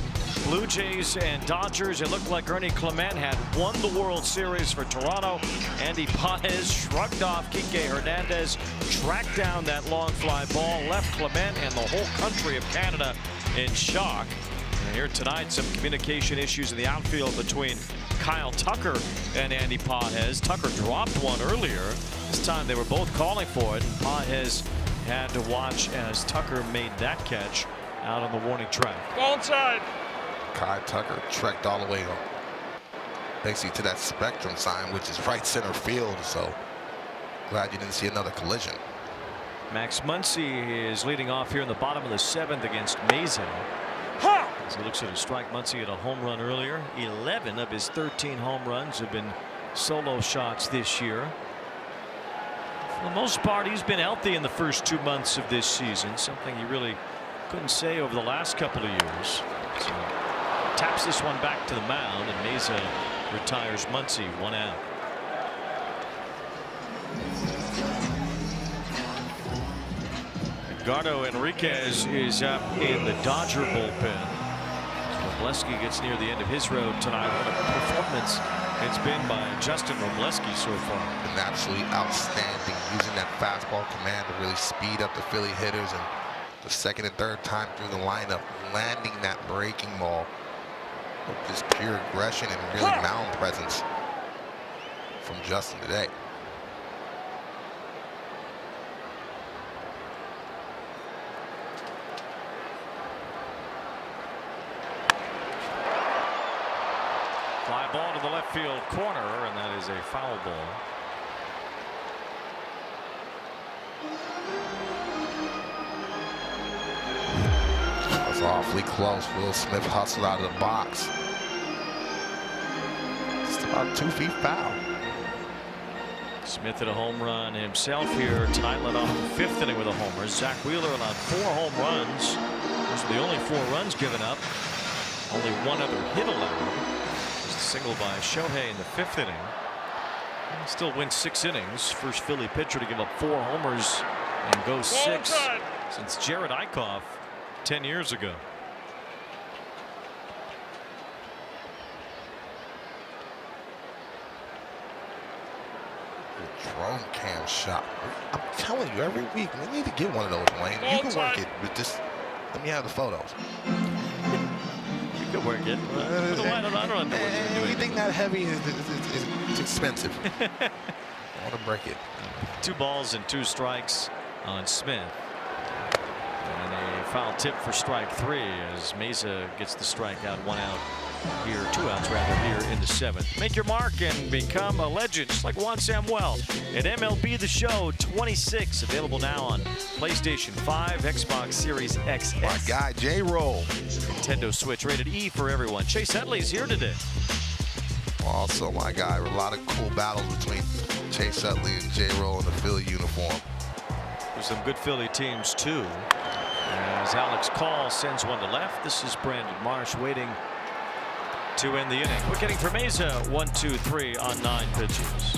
Blue Jays and Dodgers. It looked like Ernie Clement had won the World Series for Toronto. Andy Paez shrugged off Kike Hernandez, tracked down that long fly ball, left Clement and the whole country of Canada in shock. And here tonight, some communication issues in the outfield between Kyle Tucker and Andy Paez. Tucker dropped one earlier. This time they were both calling for it, and Paez had to watch as Tucker made that catch out on the warning track. Ball inside. Kyle Tucker trekked all the way up, basically to that spectrum sign, which is right center field. So glad you didn't see another collision. Max Muncy is leading off here in the bottom of the 7th against Mesa. As he looks at a strike, Muncy had a home run earlier. 11 of his 13 home runs have been solo shots this year. For the most part, he's been healthy in the first 2 months of this season, something you really couldn't say over the last couple of years. So taps this one back to the mound, and Mesa retires Muncy, 1 out. Edgardo Enriquez is up in the Dodger bullpen. Wrobleski gets near the end of his road tonight. What a performance it's been by Justin Wrobleski so far. And absolutely outstanding, using that fastball command to really speed up the Philly hitters, and the second and third time through the lineup, landing that breaking ball with just pure aggression and really mound presence from Justin today. Fly ball to the left field corner, and that is a foul ball. That's awfully close. Will Smith hustled out of the box. Just about 2 feet foul. Smith hit a home run himself here tonight, led off the 5th inning with a homer. Zach Wheeler allowed 4 home runs. Those are the only 4 runs given up. Only 1 other hit allowed. Just a single by Shohei in the 5th inning. He still wins 6 innings. First Philly pitcher to give up 4 homers and go 6 since Jared Eichhoff 10 years ago. The drone cam shot. I'm telling you, every week we need to get one of those, Wayne. You can work it with this. Let me have the photos. You can work it. I don't know. Anything that heavy is expensive. I want to break it. 2 balls and 2 strikes on Smith. And a foul tip for strike 3 as Mesa gets the strikeout. 1 out here, 2 outs rather here in the 7th. Make your mark and become a legend, just like Juan Samuel at MLB The Show 26, available now on PlayStation 5, Xbox Series X. My guy J-Roll. Nintendo Switch, rated E for everyone. Chase Utley's here today. Also, my guy, a lot of cool battles between Chase Utley and J-Roll in the Philly uniform. There's some good Philly teams too. As Alex Call sends one to left, this is Brandon Marsh waiting to end the inning. Quick inning for Mesa, 1-2-3 on 9 pitches.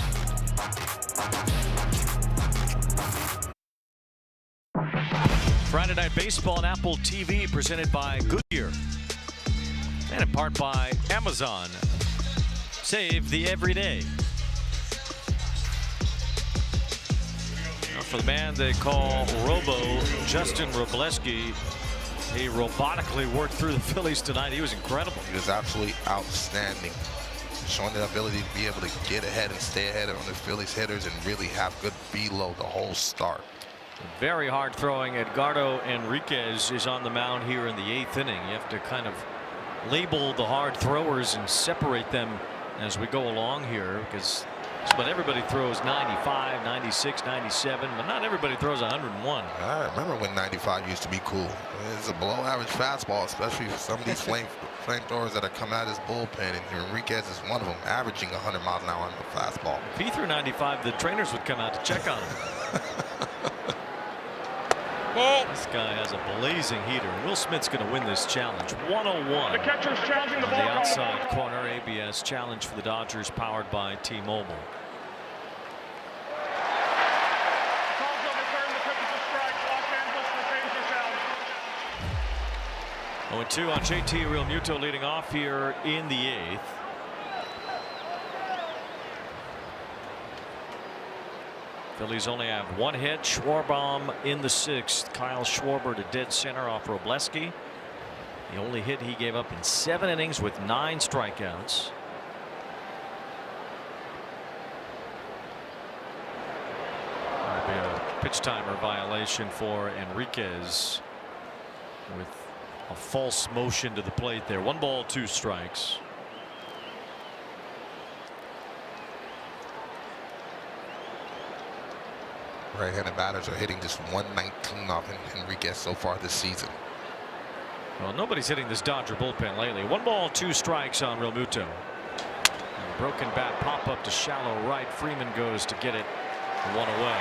Friday Night Baseball on Apple TV, presented by Goodyear and in part by Amazon. Save the everyday. For the man they call Robo, Justin Wrobleski, he robotically worked through the Phillies tonight. He was incredible. He was absolutely outstanding, showing the ability to be able to get ahead and stay ahead on the Phillies hitters and really have good velo the whole start. Very hard throwing Edgardo Enriquez is on the mound here in the 8th inning. You have to kind of label the hard throwers and separate them as we go along here, because But everybody throws 95, 96, 97, but not everybody throws 101. I remember when 95 used to be cool. It's a below average fastball, especially for some of these flamethrowers that are coming out of his bullpen, and Enriquez is one of them, averaging 100 miles an hour on the fastball. If he threw 95, the trainers would come out to check on him. This guy has a blazing heater. Will Smith's going to win this challenge. 101. The catcher's challenging the On ball. the outside corner, ABS challenge for the Dodgers, powered by T-Mobile. 0-2 on JT Realmuto leading off here in the 8th. Phillies only have one hit. Schwarbaum in the 6th. Kyle Schwarber to dead center off Robleski. The only hit he gave up in 7 innings with 9 strikeouts. That'll be a pitch timer violation for Enriquez with a false motion to the plate there. 1 ball, 2 strikes. Right-handed batters are hitting just 119 off Enriquez so far this season. Well, nobody's hitting this Dodger bullpen lately. 1 ball, 2 strikes on Realmuto. And a broken bat pop up to shallow right. Freeman goes to get it 1 away.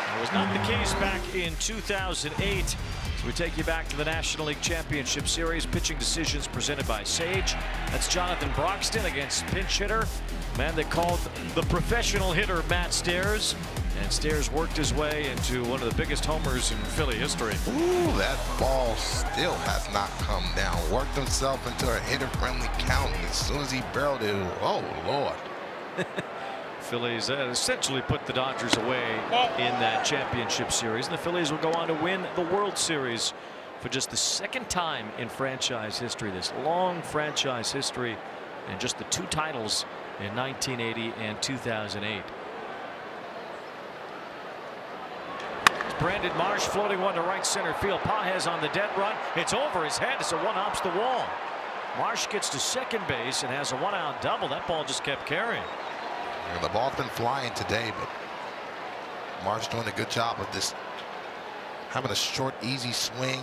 That was not the case back in 2008. So we take you back to the National League Championship Series. Pitching decisions presented by Sage. That's Jonathan Broxton against pinch hitter, man they called the professional hitter Matt Stairs. And Stairs worked his way into one of the biggest homers in Philly history. Ooh, that ball still has not come down. Worked himself into a hitter-friendly count. And as soon as he barreled it, oh, Lord. Phillies essentially put the Dodgers away in that championship series. And the Phillies will go on to win the World Series for just the 2nd time in franchise history. This long franchise history, and just the 2 titles in 1980 and 2008. Brandon Marsh floating one to right center field. Pages on the dead run. It's over his head as the one hops the wall. Marsh gets to second base and has a 1-out double. That ball just kept carrying. Yeah, the ball's been flying today, but Marsh doing a good job of this, having a short, easy swing.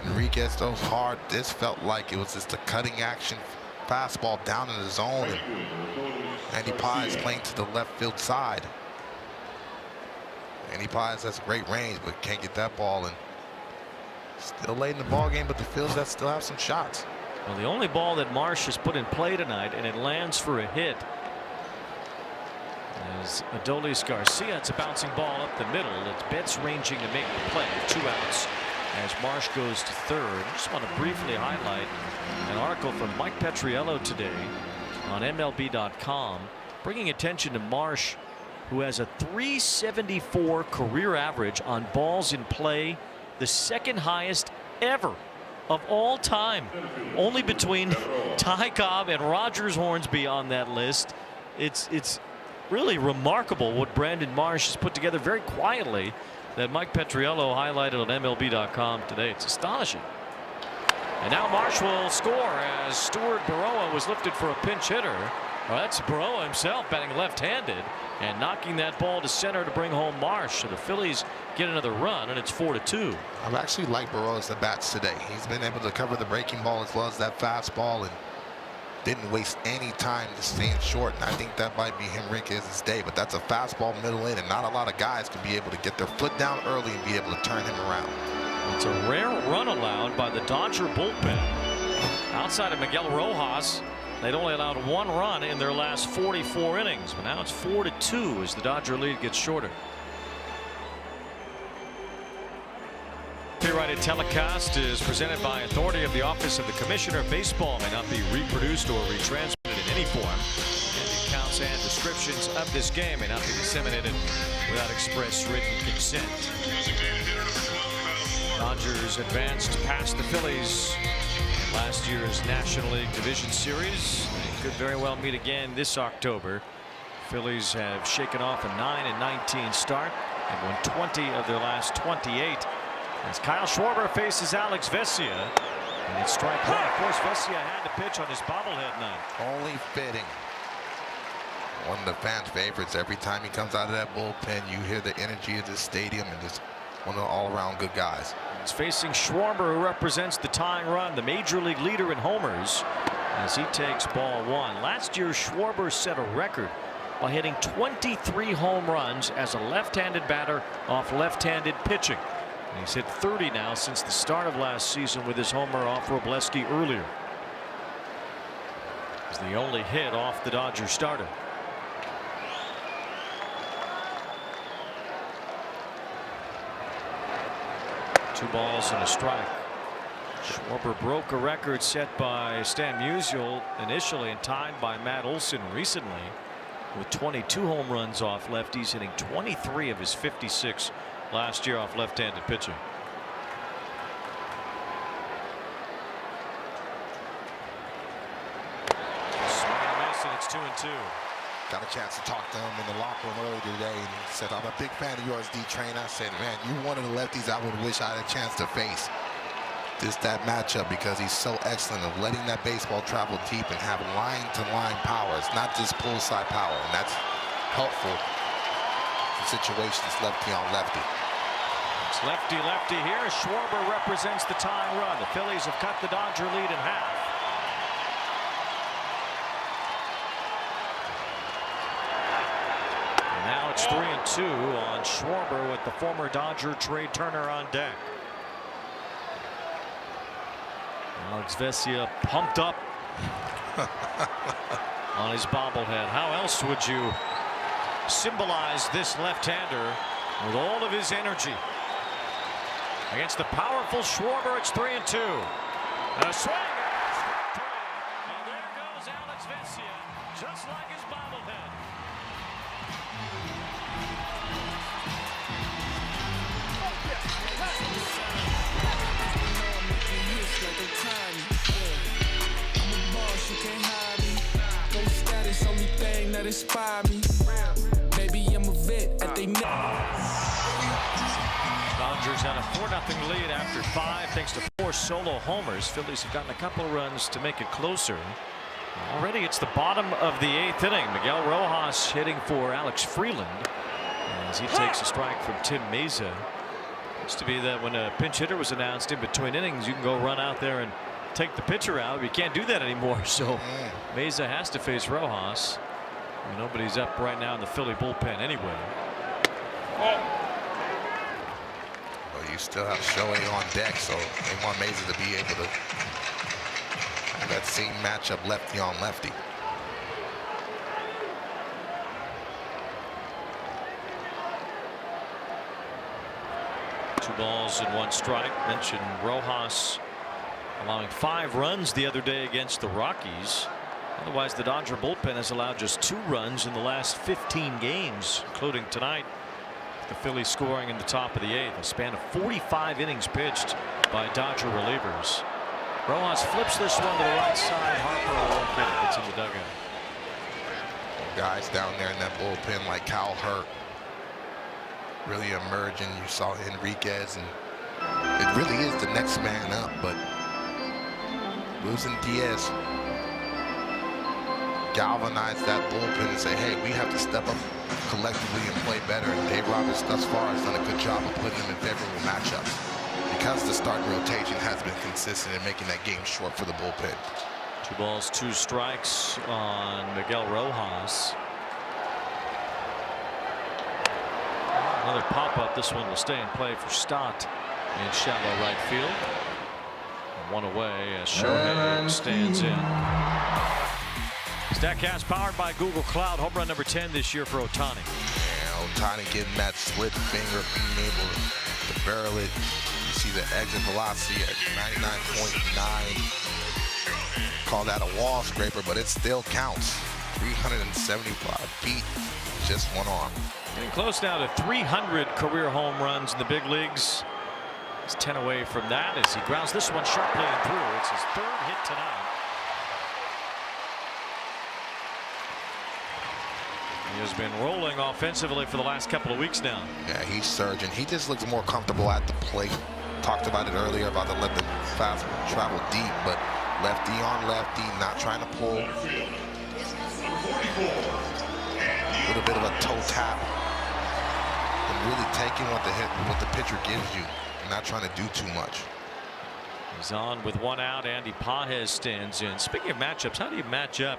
Enriquez throws hard. This felt like it was just a cutting action fastball down in the zone. And Andy Pages playing to the left field side. Andy Pages has great range, but can't get that ball, and still late in the ball game. But the Phillies that still have some shots. Well, the only ball that Marsh has put in play tonight, and it lands for a hit, is Adolis Garcia. It's a bouncing ball up the middle. It's Betts ranging to make the play. 2 outs as Marsh goes to third. Just want to briefly highlight an article from Mike Petriello today on MLB.com, bringing attention to Marsh, who has a .374 career average on balls in play, the 2nd highest ever of all time. Only between Ty Cobb and Rogers Hornsby on that list. It's really remarkable what Brandon Marsh has put together very quietly, that Mike Petriello highlighted on MLB.com today. It's astonishing. And now Marsh will score as Stuart Baroa was lifted for a pinch hitter. Well, that's Baroa himself batting left-handed and knocking that ball to center to bring home Marsh. So the Phillies get another run, and it's 4-2. I've actually liked Baroa's at bats today. He's been able to cover the breaking ball as well as that fastball, and didn't waste any time just staying short. And I think that might be Enriquez's day. But that's a fastball middle in, and not a lot of guys can be able to get their foot down early and be able to turn him around. It's a rare run allowed by the Dodger bullpen. Outside of Miguel Rojas, they'd only allowed 1 run in their last 44 innings, but now it's 4-2 as the Dodger lead gets shorter. Copyrighted telecast is presented by authority of the Office of the Commissioner of Baseball. May not be reproduced or retransmitted in any form. And the accounts and descriptions of this game may not be disseminated without express written consent. Dodgers advanced past the Phillies in last year's National League Division Series. They could very well meet again this October. Phillies have shaken off a 9-19 start and won 20 of their last 28. As Kyle Schwarber faces Alex Vesia, and it's strike 1. Of course, Vesia had to pitch on his bobblehead night. Only fitting. one of the fan favorites. Every time he comes out of that bullpen, you hear the energy of the stadium, and just one of the all-around good guys. He's facing Schwarber, who represents the tying run, the major league leader in homers, as he takes ball one. Last year, Schwarber set a record by hitting 23 home runs as a left-handed batter off left-handed pitching. And he's hit 30 now since the start of last season with his homer off Robleski earlier. He's the only hit off the Dodgers starter. Two balls and a strike. Schwarber broke a record set by Stan Musial initially and tied by Matt Olson recently with 22 home runs off lefties, hitting 23 of his 56 last year off left-handed pitching. Swing and a miss, and it's 2-2. Got a chance to talk to him in the locker room earlier today, and he said, I'm a big fan of yours, D-Train. I said, man, you one of the lefties I would wish I had a chance to face. Just that matchup, because he's so excellent of letting that baseball travel deep and have line-to-line power. It's not just pull-side power, and that's helpful in situations lefty on lefty. It's lefty-lefty here. Schwarber represents the tying run. The Phillies have cut the Dodger lead in half. Now it's 3-2 on Schwarber with the former Dodger Trey Turner on deck. Alex Vesia pumped up on his bobblehead. How else would you symbolize this left-hander with all of his energy? Against the powerful Schwarber, it's 3-2. And a swing. And there goes Alex Vesia, just like his bobblehead. That inspire me. Maybe I'm a vet at they Dodgers had a 4-0 lead after 5 thanks to 4 solo homers. Phillies have gotten a couple of runs to make it closer. Already it's the bottom of the 8th inning. Miguel Rojas hitting for Alex Freeland as he takes a strike from Tim Meza. Used to be that when a pinch hitter was announced in between innings, you can go run out there and take the pitcher out. You can't do that anymore, so Meza has to face Rojas. Nobody's up right now in the Philly bullpen anyway. Well, you still have Shohei on deck, so they want Meza to be able to have that same matchup lefty on lefty. Two balls and 1 strike. Mentioned Rojas allowing 5 runs the other day against the Rockies. Otherwise, the Dodger bullpen has allowed just 2 runs in the last 15 games, including tonight. The Phillies scoring in the top of the 8th. A span of 45 innings pitched by Dodger relievers. Rojas flips this one to the right side. Harper won't get it. It's in the dugout. Guys down there in that bullpen like Cal Hurt really emerging. You saw Enriquez, and it really is the next man up, but losing Diaz galvanized that bullpen and say, hey, we have to step up collectively and play better. And Dave Roberts thus far has done a good job of putting them in favorable matchups because the starting rotation has been consistent in making that game short for the bullpen. 2 balls, 2 strikes on Miguel Rojas. Another pop-up. This one will stay in play for Stott in shallow right field. And 1 away as Shohei stands in. StatCast powered by Google Cloud. Home run number 10 this year for Ohtani. Yeah, Ohtani getting that split finger, being able to barrel it. You see the exit velocity at 99.9. Call that a wall scraper, but it still counts. 375 feet, just 1 arm. Getting close now to 300 career home runs in the big leagues. He's 10 away from that as he grounds this one sharply and through. It's his 3rd hit tonight. He has been rolling offensively for the last couple of weeks now. Yeah, he's surging. He just looks more comfortable at the plate. Talked about it earlier about the let the fast travel deep, but lefty on lefty, not trying to pull. little bit of a toe tap, and really taking what the pitcher gives you, and not trying to do too much. He's on with one out. Andy Pages stands in. Speaking of matchups, how do you match up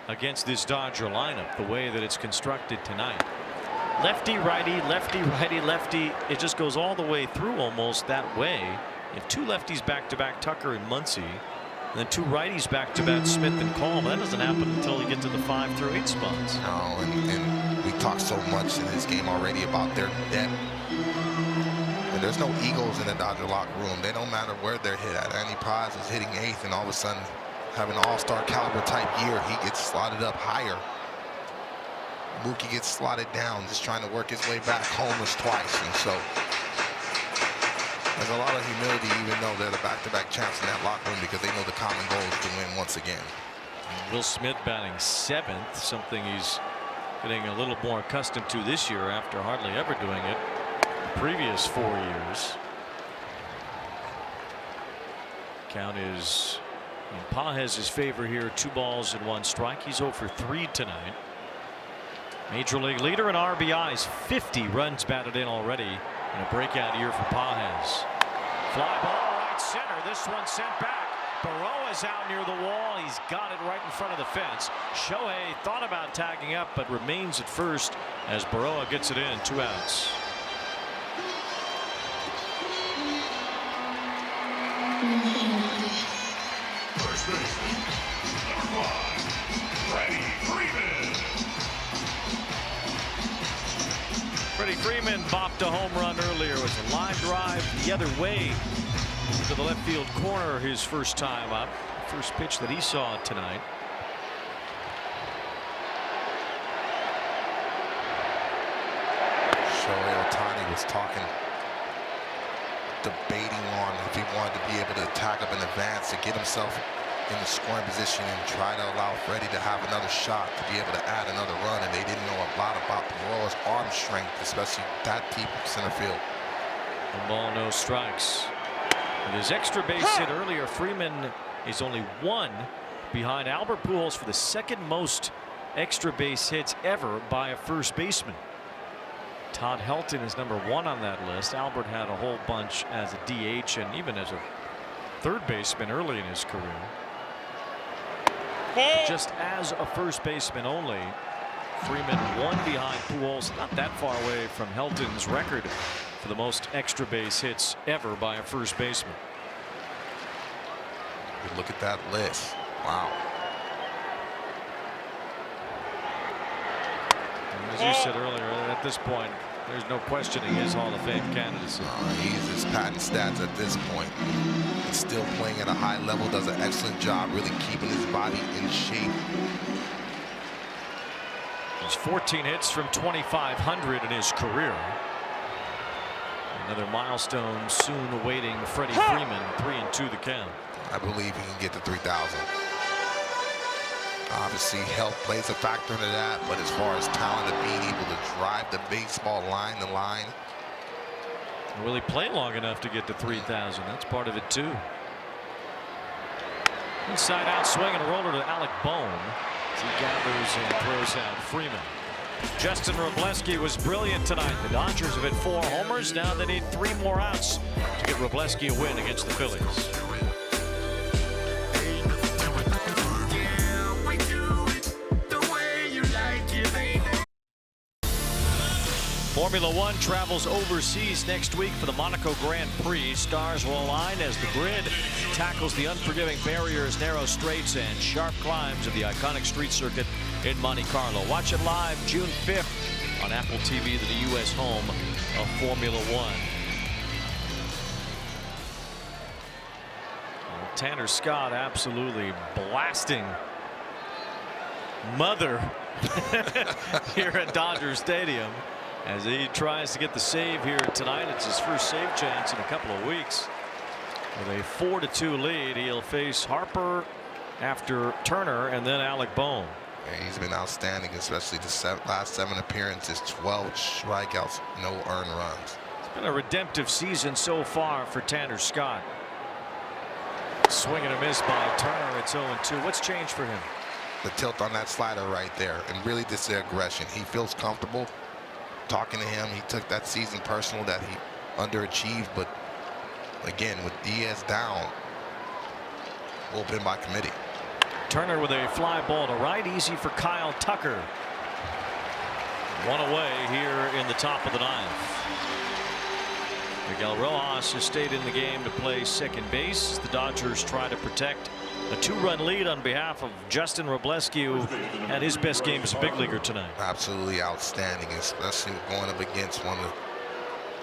against this Dodger lineup the way that it's constructed tonight? Lefty, righty, lefty, righty, lefty. It just goes all the way through almost that way. You have two lefties back-to-back, Tucker and Muncy, and then two righties back-to-back, Smith and Cole. That doesn't happen until you get to the 5 through 8 spots. No, and we talked so much in this game already about their depth. And there's no egos in the Dodger locker room. They don't matter where they're hit at. Andy Pages is hitting 8th, and all of a sudden, having an all-star caliber type year, he gets slotted up higher. Mookie gets slotted down, just trying to work his way back, homeless twice. And so there's a lot of humility, even though they're the back-to-back champs in that locker room, because they know the common goal is to win once again. Will Smith batting 7th, something he's getting a little more accustomed to this year after hardly ever doing it the previous 4 years. Count is in Pages' favor here, 2 balls and 1 strike. He's 0 for 3 tonight. Major league leader in RBIs, 50 runs batted in already in a breakout year for Pages. Fly ball right center. This one sent back. Baroa's out near the wall. He's got it right in front of the fence. Shohei thought about tagging up, but remains at first as Baroa gets it in. 2 outs. First baseman, number 5, Freddie Freeman. Freddie Freeman bopped a home run earlier. It was a line drive the other way to the left field corner his first time up. First pitch that he saw tonight. Shohei Ohtani was debating on if he wanted to be able to attack up in advance to get himself in the scoring position and try to allow Freddie to have another shot to be able to add another run, and they didn't know a lot about Baroa's arm strength, especially that deep center field. 1 ball, no strikes. With his extra base hit earlier, Freeman is only 1 behind Albert Pujols for the 2nd most extra base hits ever by a first baseman. Todd Helton is number 1 on that list. Albert had a whole bunch as a DH and even as a 3rd baseman early in his career. Just as a first baseman only, Freeman 1 behind Pujols, not that far away from Helton's record for the most extra base hits ever by a first baseman. Look at that list. Wow. As you said earlier, at this point, there's no questioning his Hall of Fame candidacy. He's his patent stats at this point. He's still playing at a high level, does an excellent job really keeping his body in shape. He's 14 hits from 2,500 in his career. Another milestone soon awaiting Freddie Freeman. 3-2 the count. I believe he can get to 3,000. Obviously, health plays a factor into that, but as far as talent of being able to drive the baseball line to line. Will he play long enough to get to 3,000? That's part of it, too. Inside out swing and a roller to Alec Bohm as he gathers and throws out Freeman. Justin Robleski was brilliant tonight. The Dodgers have hit 4 homers. Now they need 3 more outs to get Robleski a win against the Phillies. Formula One travels overseas next week for the Monaco Grand Prix. Stars will align as the grid tackles the unforgiving barriers, narrow straights, and sharp climbs of the iconic street circuit in Monte Carlo. Watch it live June 5th on Apple TV, the U.S. home of Formula One. Tanner Scott absolutely blasting mother here at Dodger Stadium as he tries to get the save here tonight. It's his first save chance in a couple of weeks. With a 4-2 lead, he'll face Harper after Turner and then Alec Bohm. Yeah, he's been outstanding, especially the last 7 appearances, 12 strikeouts, no earned runs. It's been a redemptive season so far for Tanner Scott. Swing and a miss by Turner. It's 0-2. What's changed for him? the tilt on that slider right there, and really just the aggression. He feels comfortable talking to him. He took that season personal that he underachieved, but again, with Diaz down, bullpen by committee. Turner with a fly ball to right, easy for Kyle Tucker. One away here in the top of the ninth. Miguel Rojas has stayed in the game to play second base. The Dodgers try to protect a 2-run lead on behalf of Justin Robleski, who had his best game as a big leaguer tonight. Absolutely outstanding, especially going up against one of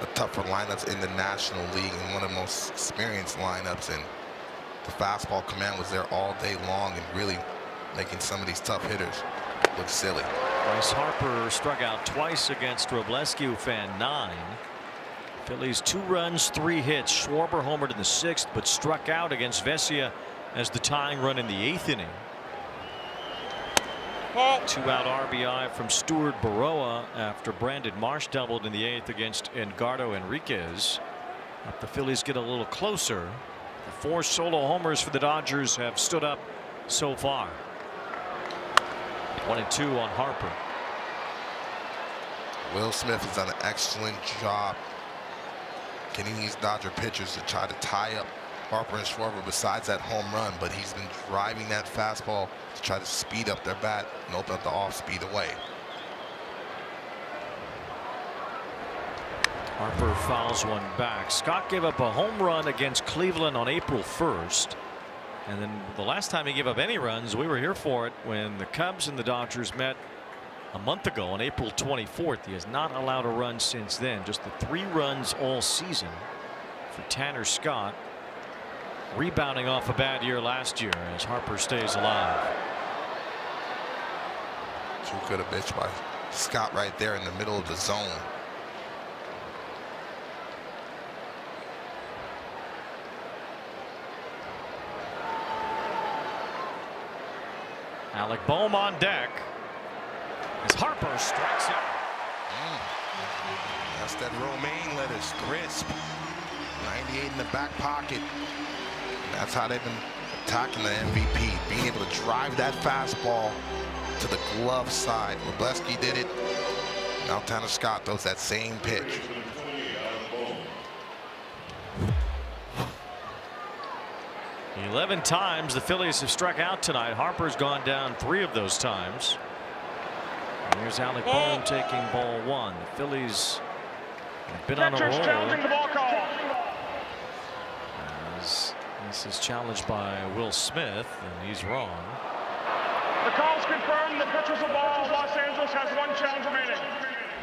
the tougher lineups in the National League and one of the most experienced lineups. And the fastball command was there all day long and really making some of these tough hitters look silly. Bryce Harper struck out twice against Robleski, who fanned 9. Phillies 2 runs, 3 hits. Schwarber homered in the 6th, but struck out against Vesia as the tying run in the 8th inning. 2-out RBI from Stuart Baroa after Brandon Marsh doubled in the 8th against Edgardo Enriquez. The Phillies get a little closer. The 4 solo homers for the Dodgers have stood up so far. 1-2 on Harper. Will Smith has done an excellent job getting these Dodger pitchers to try to tie up Harper and Schwarber besides that home run, but he's been driving that fastball to try to speed up their bat and open up the off-speed away. Harper fouls one back. Scott gave up a home run against Cleveland on April 1st. And then the last time he gave up any runs, we were here for it when the Cubs and the Dodgers met a month ago on April 24th. He has not allowed a run since then. Just the 3 runs all season for Tanner Scott, rebounding off a bad year last year as Harper stays alive. Too good a pitch by Scott right there in the middle of the zone. Alec Bohm on deck as Harper strikes out. That's that romaine lettuce, crisp. 98 in the back pocket. That's how they've been attacking the MVP, being able to drive that fastball to the glove side. Robleski did it. Now Tanner Scott throws that same pitch. "11 times the Phillies have struck out tonight. Harper's gone down 3 of those times. And here's Alec Bohm taking ball 1. The Phillies have been on a roll. Challenging the ball call. As this is challenged by Will Smith, and he's wrong. The call's confirmed. The pitch was a ball. Los Angeles has 1 challenge remaining.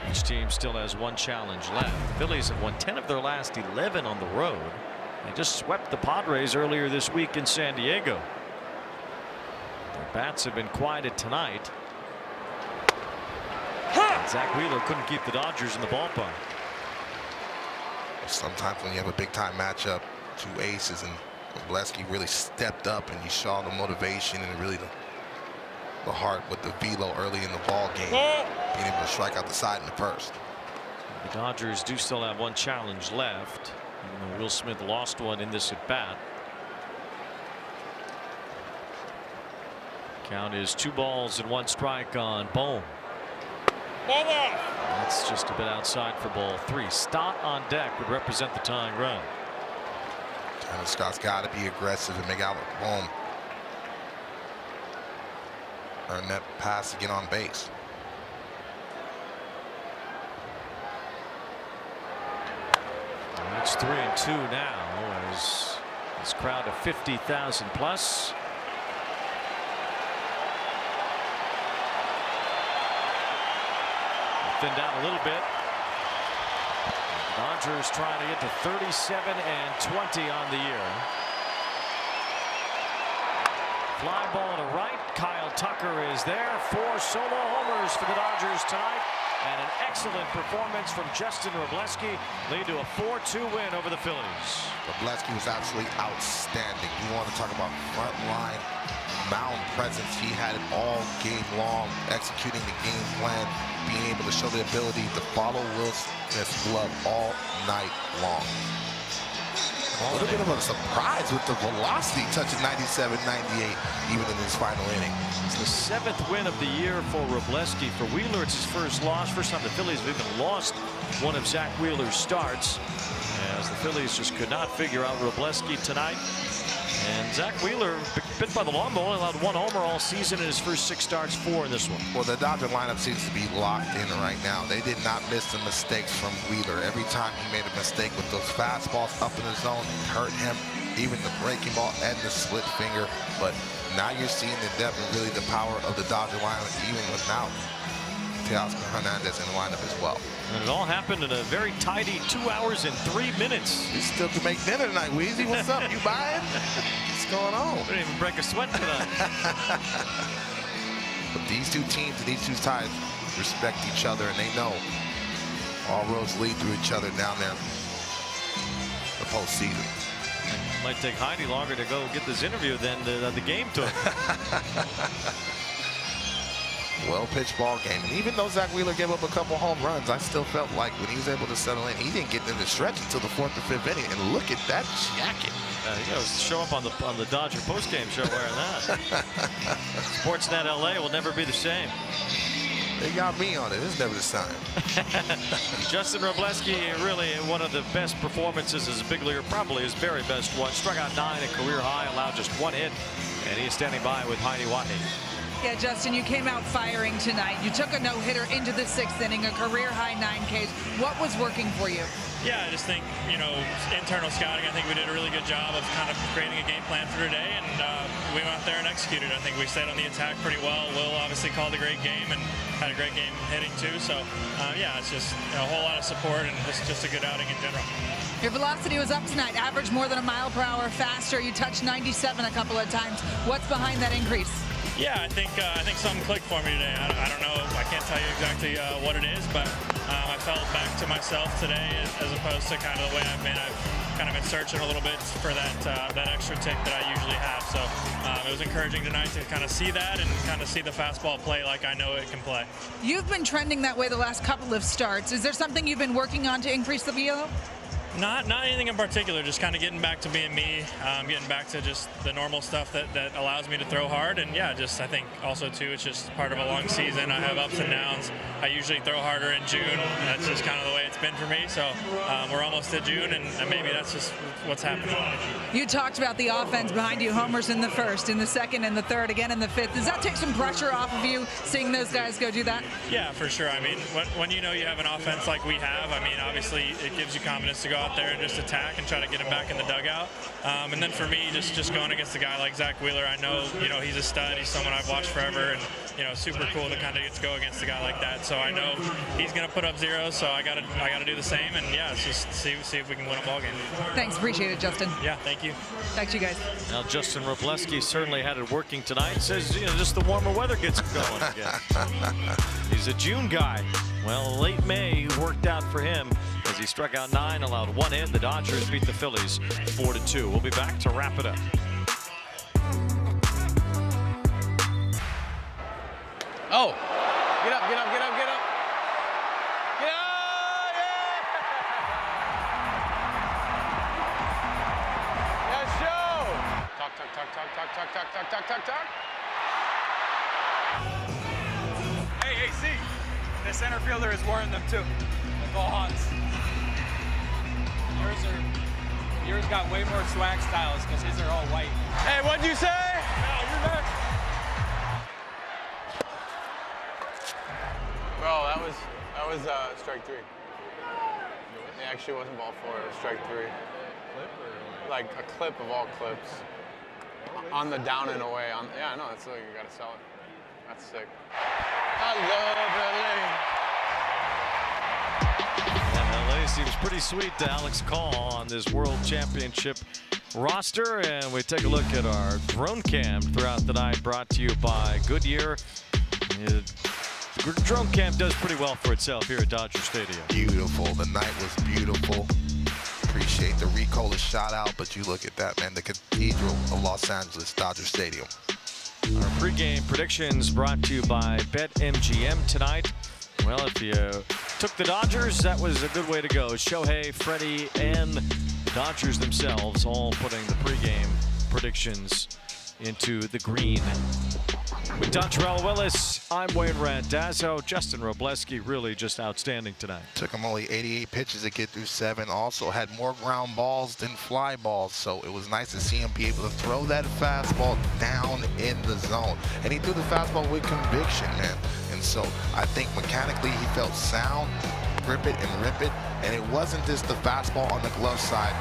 Each team still has 1 challenge left. The Phillies have won 10 of their last 11 on the road. They just swept the Padres earlier this week in San Diego. Their bats have been quieted tonight. Zach Wheeler couldn't keep the Dodgers in the ballpark. Sometimes when you have a big time matchup, 2 aces, and Robleski really stepped up, and you saw the motivation and really the heart with the velo early in the ball game, being able to strike out the side in the first. The Dodgers do still have 1 challenge left. And Will Smith lost one in this at bat. Count is 2 balls and 1 strike on Bohm. That's just a bit outside for ball 3. Stott on deck would represent the tying run. Tanner Scott's got to be aggressive and make Alec Bohm earn that pass to get on base. It's 3-2 now as this crowd of 50,000 plus. Thinned out a little bit. The Dodgers trying to get to 37-20 on the year. Fly ball to right. Kyle Tucker is there. 4 solo homers for the Dodgers tonight. And an excellent performance from Justin Robleski lead to a 4-2 win over the Phillies. Robleski was absolutely outstanding. You want to talk about front line mound presence. He had it all game long, executing the game plan, being able to show the ability to follow Will Smith's glove all night long. A little bit of a surprise with the velocity touching 97, 98, even in his final inning. It's the 7th win of the year for Wrobleski. For Wheeler, it's his first loss. First time the Phillies have even lost one of Zach Wheeler's starts, as the Phillies just could not figure out Wrobleski tonight. And Zach Wheeler, bit by the lawnmower, only allowed 1 homer all season in his first 6 starts, 4 in this one. Well, the Dodger lineup seems to be locked in right now. They did not miss the mistakes from Wheeler. Every time he made a mistake with those fastballs up in the zone, it hurt him. Even the breaking ball and the split finger. But now you're seeing the depth and really the power of the Dodger lineup, even without Teoscar Hernandez in the lineup as well. And it all happened in a very tidy 2 hours and 3 minutes. You still to make dinner tonight, Weezy. What's up? You buying? What's going on? We didn't even break a sweat tonight. But these two teams and these two sides respect each other, and they know all roads lead through each other down there the postseason. Might take Heidi longer to go get this interview than the game took. Well-pitched ball game. And even though Zach Wheeler gave up a couple home runs, I still felt like when he was able to settle in, he didn't get into the stretch until the 4th or 5th inning. And look at that jacket. You know, show up on the Dodger postgame show wearing that. Sportsnet LA will never be the same. They got me on it. It's never the same. Justin Wrobleski, really one of the best performances as a big leaguer, probably his very best one. Struck out 9, a career high, allowed just 1 hit, and he is standing by with Heidi Watney. Yeah, Justin, you came out firing tonight. You took a no-hitter into the 6th inning, a career-high 9 Ks. What was working for you? Yeah, I just think, you know, internal scouting, I think we did a really good job of kind of creating a game plan for today, and we went out there and executed. I think we stayed on the attack pretty well. Will obviously called a great game and had a great game hitting too. So, yeah, it's just a whole lot of support and just a good outing in general. Your velocity was up tonight, averaged more than a mile per hour faster. You touched 97 a couple of times. What's behind that increase? Yeah, I think something clicked for me today. I don't know. I can't tell you exactly what it is, but I felt back to myself today as opposed to kind of the way I've been. I've kind of been searching a little bit for that extra tick that I usually have. So it was encouraging tonight to kind of see that and kind of see the fastball play like I know it can play. You've been trending that way the last couple of starts. Is there something you've been working on to increase the velo? Not anything in particular, just kind of getting back to being me, getting back to just the normal stuff that allows me to throw hard. And yeah, just I think also too, it's just part of a long season. I have ups and downs. I usually throw harder in June. That's just kind of the way it's been for me. So we're almost to June, and maybe that's just what's happening. You talked about the offense behind you, homers in the 1st, in the 2nd, and the 3rd, again in the 5th. Does that take some pressure off of you, seeing those guys go do that? Yeah, for sure. I mean, when you know you have an offense like we have, I mean, obviously it gives you confidence to go out there and just attack and try to get him back in the dugout. And then for me, just going against a guy like Zach Wheeler, I know, you know, he's a stud. He's someone I've watched forever, and, you know, super cool to kind of get to go against a guy like that. So I know he's going to put up zeros, so I got to do the same. And yeah, it's just see if we can win a ball game. Thanks, appreciate it, Justin. Yeah, thank you. Back to you guys. Now Justin Wrobleski certainly had it working tonight. Says, you know, just the warmer weather gets him going again. He's a June guy. Well, late May worked out for him as he struck out 9, allowed 1 hit. The Dodgers beat the Phillies 4-2. We'll be back to wrap it up. Oh, get up, get up, get up, get up. Get up, yeah! Yes, show! Talk, talk, talk, talk, talk, talk, talk, talk, talk, talk, talk. Hey, see, the center fielder is wearing them too. Like all Hans. Yours got way more swag styles because his are all white. Hey, what'd you say? No, you're next. Bro, that was strike 3. It actually wasn't ball 4, it was strike 3. Clip or like a clip of all clips. On the down and away. Yeah, no, that's like you gotta sell it. That's sick. I love LA seems pretty sweet to Alex Call on this World Championship roster, and we take a look at our drone cam throughout the night, brought to you by Goodyear. The drone cam does pretty well for itself here at Dodger Stadium. Beautiful. The night was beautiful. Appreciate the Ricola shout out, but you look at that, man, the Cathedral of Los Angeles, Dodger Stadium. Our pregame predictions brought to you by BetMGM tonight. Well, if you took the Dodgers, that was a good way to go. Shohei, Freddie, and The Dodgers themselves all putting the pregame predictions into the green. With Dontrell Willis, I'm Wayne Randazzo. Justin Robleski really just outstanding tonight. Took him only 88 pitches to get through 7. Also had more ground balls than fly balls, so it was nice to see him be able to throw that fastball down in the zone. And he threw the fastball with conviction, man. And so I think mechanically he felt sound, grip it and rip it. And it wasn't just the fastball on the glove side.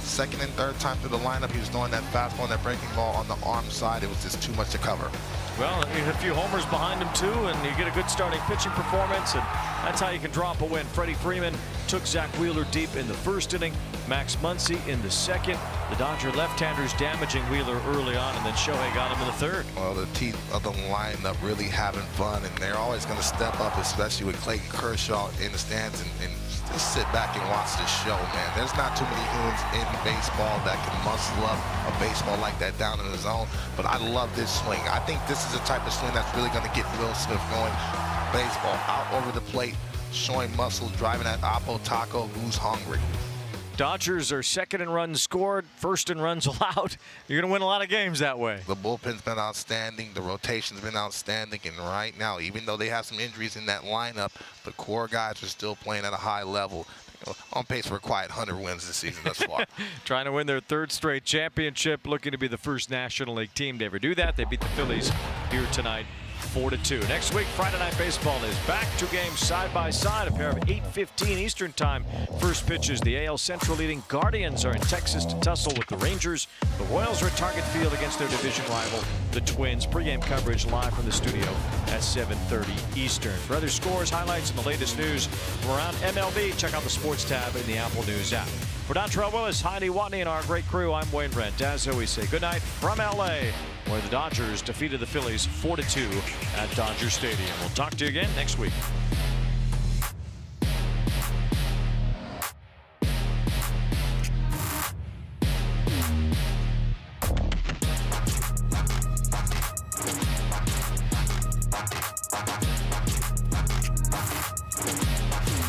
Second and third time through the lineup, he was throwing that fastball and that breaking ball on the arm side. It was just too much to cover. Well, you had a few homers behind him, too, and you get a good starting pitching performance, and that's how you can drop a win. Freddie Freeman took Zach Wheeler deep in the first inning, Max Muncy in the second. The Dodger left-handers damaging Wheeler early on, and then Shohei got him in the third. Well, the teeth of the lineup really having fun, and they're always going to step up, especially with Clayton Kershaw in the stands, and just sit back and watch this show, man. There's not too many humans in baseball that can muscle up a baseball like that down in the zone, but I love this swing. I think this is the type of swing that's really going to get Will Smith going. Baseball out over the plate, showing muscle, driving that Oppo Taco, who's hungry. Dodgers are second in runs scored, first in runs allowed. You're going to win a lot of games that way. The bullpen's been outstanding. The rotation's been outstanding. And right now, even though they have some injuries in that lineup, the core guys are still playing at a high level. On pace for a quiet 100 wins this season thus far. Trying to win their third straight championship, looking to be the first National League team to ever do that. They beat the Phillies here tonight 4-2. Next week, Friday Night Baseball is back. 2 games side by side, a pair of 8:15 Eastern time. First pitches, the AL Central leading Guardians are in Texas to tussle with the Rangers. The Royals are at Target Field against their division rival, the Twins. Pre-game coverage live from the studio at 7:30 Eastern. For other scores, highlights, and the latest news from around MLB, check out the Sports tab in the Apple News app. For Dontrell Willis, Heidi Watney, and our great crew, I'm Wayne Randazzo. We say goodnight from L.A., where the Dodgers defeated the Phillies 4-2 at Dodger Stadium. We'll talk to you again next week.